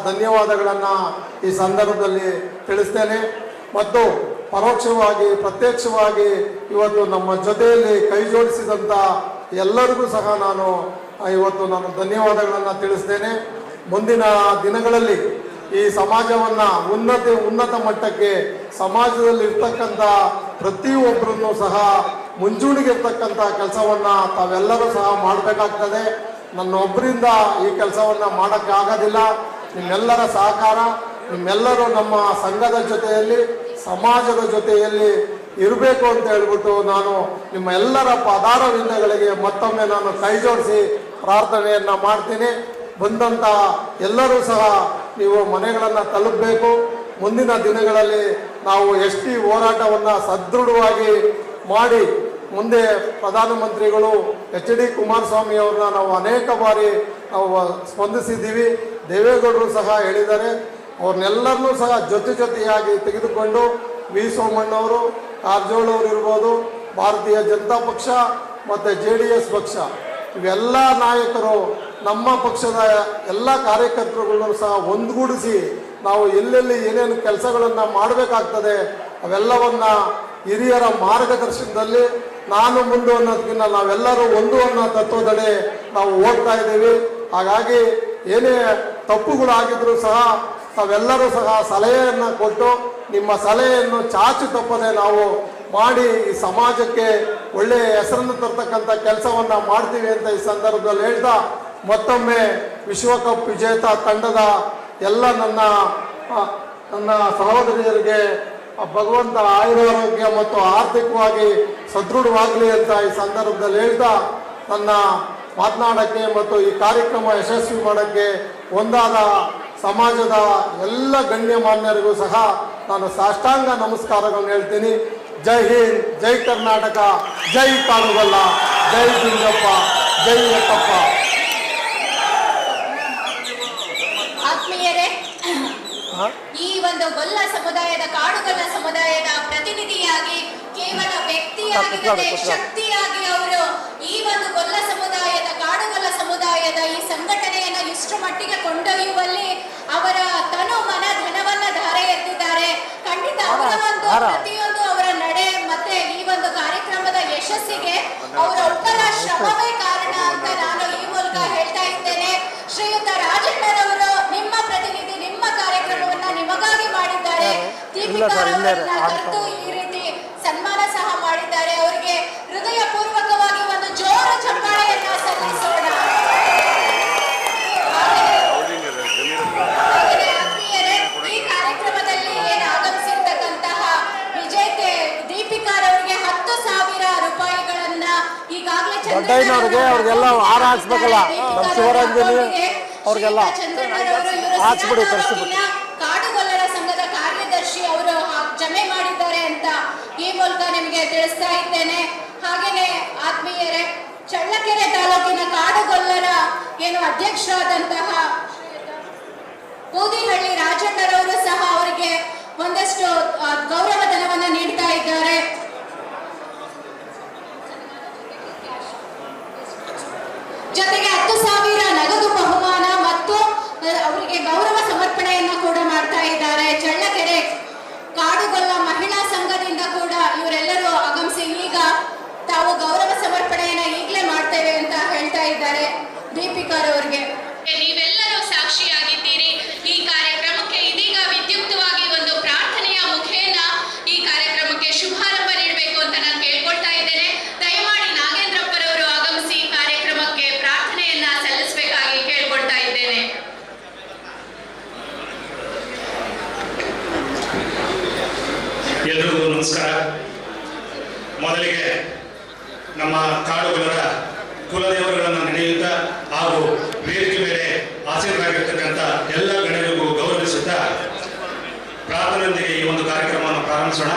ಧನ್ಯವಾದಗಳನ್ನು ಈ ಸಂದರ್ಭದಲ್ಲಿ ತಿಳಿಸ್ತೇನೆ. ಮತ್ತು ಪರೋಕ್ಷವಾಗಿ ಪ್ರತ್ಯಕ್ಷವಾಗಿ ಇವತ್ತು ನಮ್ಮ ಜೊತೆಯಲ್ಲಿ ಕೈ ಜೋಡಿಸಿದಂಥ ಎಲ್ಲರಿಗೂ ಸಹ ನಾನು ಧನ್ಯವಾದಗಳನ್ನು ತಿಳಿಸ್ತೇನೆ. ಮುಂದಿನ ದಿನಗಳಲ್ಲಿ ಈ ಸಮಾಜವನ್ನು ಉನ್ನತ ಮಟ್ಟಕ್ಕೆ ಸಮಾಜದಲ್ಲಿ ಇರ್ತಕ್ಕಂಥ ಪ್ರತಿಯೊಬ್ಬರನ್ನು ಸಹ ಮುಂಚೂಣಿಗಿರ್ತಕ್ಕಂಥ ಕೆಲಸವನ್ನು ತಾವೆಲ್ಲರೂ ಸಹ ಮಾಡಬೇಕಾಗ್ತದೆ. ನನ್ನೊಬ್ಬರಿಂದ ಈ ಕೆಲಸವನ್ನು ಮಾಡೋಕ್ಕಾಗೋದಿಲ್ಲ. ನಿಮ್ಮೆಲ್ಲರ ಸಹಕಾರ, ನಿಮ್ಮೆಲ್ಲರೂ ನಮ್ಮ ಸಂಘದ ಜೊತೆಯಲ್ಲಿ, ಸಮಾಜದ ಜೊತೆಯಲ್ಲಿ ಇರಬೇಕು ಅಂತ ಹೇಳ್ಬಿಟ್ಟು ನಾನು ನಿಮ್ಮ ಎಲ್ಲರ ಪಾದಾರವಿಂದಗಳಿಗೆ ಮತ್ತೊಮ್ಮೆ ನಾನು ಕೈ ಜೋಡಿಸಿ ಪ್ರಾರ್ಥನೆಯನ್ನು ಮಾಡ್ತೀನಿ. ಬಂದಂಥ ಎಲ್ಲರೂ ಸಹ ನೀವು ಮನೆಗಳನ್ನು ತಲುಪಬೇಕು. ಮುಂದಿನ ದಿನಗಳಲ್ಲಿ ನಾವು ST ಹೋರಾಟವನ್ನು ಸದೃಢವಾಗಿ ಮಾಡಿ ಮುಂದೆ ಪ್ರಧಾನಮಂತ್ರಿಗಳು HD ಕುಮಾರಸ್ವಾಮಿ ಅವ್ರನ್ನ ನಾವು ಅನೇಕ ಬಾರಿ ನಾವು ಸ್ಪಂದಿಸಿದ್ದೀವಿ. ದೇವೇಗೌಡರು ಸಹ ಹೇಳಿದ್ದಾರೆ. ಅವ್ರನ್ನೆಲ್ಲರನ್ನೂ ಸಹ ಜೊತೆಯಾಗಿ ತೆಗೆದುಕೊಂಡು ವಿ ಸೋಮಣ್ಣವರು, ಕಾರಜೋಳ ಅವರು ಇರ್ಬೋದು, ಭಾರತೀಯ ಜನತಾ ಪಕ್ಷ ಮತ್ತು JDS ಪಕ್ಷ ಇವೆಲ್ಲ ನಾಯಕರು ನಮ್ಮ ಪಕ್ಷದ ಎಲ್ಲ ಕಾರ್ಯಕರ್ತರುಗಳನ್ನು ಸಹ ಒಂದುಗೂಡಿಸಿ ನಾವು ಎಲ್ಲೆಲ್ಲಿ ಏನೇನು ಕೆಲಸಗಳನ್ನು ಮಾಡಬೇಕಾಗ್ತದೆ ಅವೆಲ್ಲವನ್ನು ಹಿರಿಯರ ಮಾರ್ಗದರ್ಶನದಲ್ಲಿ ನಾನು ಮುಂದೆ ಅನ್ನೋದಕ್ಕಿಂತ ನಾವೆಲ್ಲರೂ ಒಂದು ಅನ್ನೋ ತತ್ವದಡಿ ನಾವು ಹೋಗ್ತಾ ಇದ್ದೀವಿ. ಹಾಗಾಗಿ ಏನೇ ತಪ್ಪುಗಳಾಗಿದ್ರೂ ಸಹ ತಾವೆಲ್ಲರೂ ಸಹ ಸಲಹೆಯನ್ನು ಕೊಟ್ಟು ನಿಮ್ಮ ಸಲಹೆಯನ್ನು ಚಾಚು ತಪ್ಪದೆ ನಾವು ಮಾಡಿ ಈ ಸಮಾಜಕ್ಕೆ ಒಳ್ಳೆಯ ಹೆಸರನ್ನು ತರ್ತಕ್ಕಂಥ ಕೆಲಸವನ್ನು ಮಾಡ್ತೀವಿ ಅಂತ ಈ ಸಂದರ್ಭದಲ್ಲಿ ಹೇಳ್ತಾ, ಮತ್ತೊಮ್ಮೆ ವಿಶ್ವಕಪ್ ವಿಜೇತ ತಂಡದ ಎಲ್ಲ ನನ್ನ ಸಹೋದರಿಯರಿಗೆ ಭಗವಂತ ಆಯುರಾರೋಗ್ಯ ಮತ್ತು ಆರ್ಥಿಕವಾಗಿ ಸದೃಢವಾಗಲಿ ಅಂತ ಈ ಸಂದರ್ಭದಲ್ಲಿ ಹೇಳ್ತಾ, ನನ್ನ ಮಾತನಾಡೋಕ್ಕೆ ಮತ್ತು ಈ ಕಾರ್ಯಕ್ರಮ ಯಶಸ್ವಿ ಮಾಡೋಕ್ಕೆ ಒಂದಾದ ಸಮಾಜದ ಎಲ್ಲ ಗಣ್ಯಮಾನ್ಯರಿಗೂ ಸಹ ನಾನು ಸಾಷ್ಟಾಂಗ ನಮಸ್ಕಾರಗಳನ್ನು ಹೇಳ್ತೀನಿ. ಜೈ ಹಿಂದ್, ಜೈ ಕರ್ನಾಟಕ, ಜೈ ಕಾಡುಗೊಲ್ಲ, ಜೈ ಬಿಂಗಪ್ಪ, ಜೈ ಯಕ್ಕಪ್ಪ. ಆತ್ಮೀಯರೇ, ಈ ಒಂದು ಗೊಲ್ಲ ಸಮುದಾಯದ ಕಾಡುಗೊಲ್ಲ ಸಮುದಾಯದ ಪ್ರತಿನಿಧಿಯಾಗಿ ಕೇವಲ ವ್ಯಕ್ತಿಯಾಗಿ ಶಕ್ತಿಯಾಗಿ ಅವರು ಈ ಒಂದು ಗೊಲ್ಲ ಸಮುದಾಯದ ಕಾಡುಗೊಲ್ಲ ಸಮುದಾಯದ ಈ ಸಂಘಟನೆಯನ್ನ ಇಷ್ಟು ಮಟ್ಟಿಗೆ ಕೊಂಡೊಯ್ಯುವಲ್ಲಿ ಅವರ ತನು ಮನ ಧನವನ್ನ ಧಾರೆ ಎತ್ತಿದ್ದಾರೆ. ಖಂಡಿತ ಅವರ ಒಂದು ಪ್ರತಿಯೊಂದು ಅವರ ನಡೆ ಮತ್ತೆ ಈ ಒಂದು ಕಾರ್ಯಕ್ರಮದ ಯಶಸ್ಸಿಗೆ ಅವರ ಒಬ್ಬರ ಶ್ರಮವೇ ಕಾರಣ ಅಂತ ನಾನು ಈ ಮೂಲಕ ಹೇಳ್ತಾ ಇದ್ದೇನೆ. ಶ್ರೀಯುತ ರಾಜಣ್ಣರವರು ನಿಮ್ಮ ಪ್ರತಿನಿಧಿ, ನಿಮ್ಮ ಕಾರ್ಯಕ್ರಮವನ್ನ ನಿಮಗಾಗಿ ಮಾಡಿದ್ದಾರೆ. ದೀಪಿಕಾ ಅವರನ್ನ ಕರೆದು ಈ ರೀತಿ ಸನ್ಮಾನ ಸಹ ಮಾಡಿದ್ದಾರೆ. ಅವರಿಗೆ ಹೃದಯ ಪೂರ್ವಕವಾಗಿ ಒಂದು ಜೋರು ಚಪ್ಪಾಳೆಯನ್ನ ಸಲ್ಲಿಸೋಣ. ಆತ್ಮೀಯರೇ, ಈ ಕಾರ್ಯಕ್ರಮದಲ್ಲಿ ಏನು ಆಗಮಿಸಿರ್ತಕ್ಕಂತಹ ವಿಜೇತೆ ದೀಪಿಕಾರವರಿಗೆ 10,000 ರೂಪಾಯಿಗಳನ್ನ ಈಗಾಗಲೇ ಅವ್ರಿಗೆಲ್ಲ ಹಾರ ಹಾಕ್ಸ್ಬೇಕಲ್ಲ, ಅವ್ರಿಗೆಲ್ಲ ಹಾಕ್ಸ್ಬಿಡಿ, ತರಿಸ್ಬಿಟ್ಟು ಕಾಡುಗೊಲ್ಲರ ಸಂಘದ ಕಾರ್ಯದರ್ಶಿ ಅವರು ಜಮೆ ಮಾಡಿದ್ದಾರೆ ಅಂತ ಈ ಮೂಲಕ ನಿಮಗೆ ತಿಳಿಸ್ತಾ ಇದ್ದೇನೆ. ಹಾಗೇನೆ ಆತ್ಮೀಯರೇ, ಚಳ್ಳಕೆರೆ ತಾಲೂಕಿನ ಕಾಡುಗೊಲ್ಲರ ಏನು ಅಧ್ಯಕ್ಷರಾದಂತಹ ಬೂದಿಹಳ್ಳಿ ರಾಜಣ್ಣರವರು ಸಹ ಅವರಿಗೆ ಒಂದಷ್ಟು ಗೌರವ ಧನವನ್ನು ನೀಡ್ತಾ ಇದ್ದಾರೆ. ಜೊತೆಗೆ 10,000 ನಗದು ಬಹುಮಾನ ಮತ್ತು ಅವರಿಗೆ ಗೌರವ ಸಮರ್ಪಣೆಯನ್ನ ಕೂಡ ಮಾಡ್ತಾ ಇದ್ದಾರೆ. ಚಳ್ಳಕೆರೆ ಕಾಡುಗೊಲ್ಲ ಮಹಿಳಾ ಸಂಘದಿಂದ ಕೂಡ ಇವರೆಲ್ಲರೂ ಆಗಮಿಸಿ ಈಗ ತಾವು ಗೌರವ ಸಮರ್ಪಣೆಯನ್ನ ಈಗಲೇ ಮಾಡ್ತೇವೆ ಅಂತ ಹೇಳ್ತಾ ಇದ್ದಾರೆ ದೀಪಿಕಾರವರಿಗೆ. ನೀವೆಲ್ಲರೂ ಸಾಕ್ಷಿಯಾಗಿದ್ದೀರಿ. ಈ ಕಾರ್ಯಕ್ರಮಕ್ಕೆ ಇದೀಗ ವಿದ್ಯುಕ್ತವಾಗಿ ಒಂದು ಪ್ರಾರ್ಥನೆಯ ಮುಖೇನ ಈ ಕಾರ್ಯಕ್ರಮಕ್ಕೆ ಶುಭಾರಂಭ ನೀಡಬೇಕು ಅಂತ ನಾನು ಕೇಳ್ಕೊಳ್ತಾ ಇದ್ದೇನೆ. ದಯಮಾಡಿ ನಾಗೇಂದ್ರಪ್ಪರವರು ಆಗಮಿಸಿ ಕಾರ್ಯಕ್ರಮಕ್ಕೆ ಪ್ರಾರ್ಥನೆಯನ್ನ ಸಲ್ಲಿಸಬೇಕಾಗಿ ಕೇಳ್ಕೊಳ್ತಾ ಇದ್ದೇನೆ. ಎಲ್ರಿಗೂ ನಮಸ್ಕಾರ. ಮೊದಲಿಗೆ ನಮ್ಮ ಕಾಡುಗೊಲ್ಲರ ಕುಲದೇವರುಗಳನ್ನು ನೆನೆಯುತ್ತಾ ಹಾಗೂ ವೇದಿಕೆ ಮೇಲೆ ಆಸೀನರಾಗಿರ್ತಕ್ಕಂಥ ಎಲ್ಲ ಗಣ್ಯರಿಗೂ ಗೌರವಿಸುತ್ತಾ ಪ್ರಾರ್ಥನೆಯೊಂದಿಗೆ ಈ ಒಂದು ಕಾರ್ಯಕ್ರಮವನ್ನು ಪ್ರಾರಂಭಿಸೋಣ.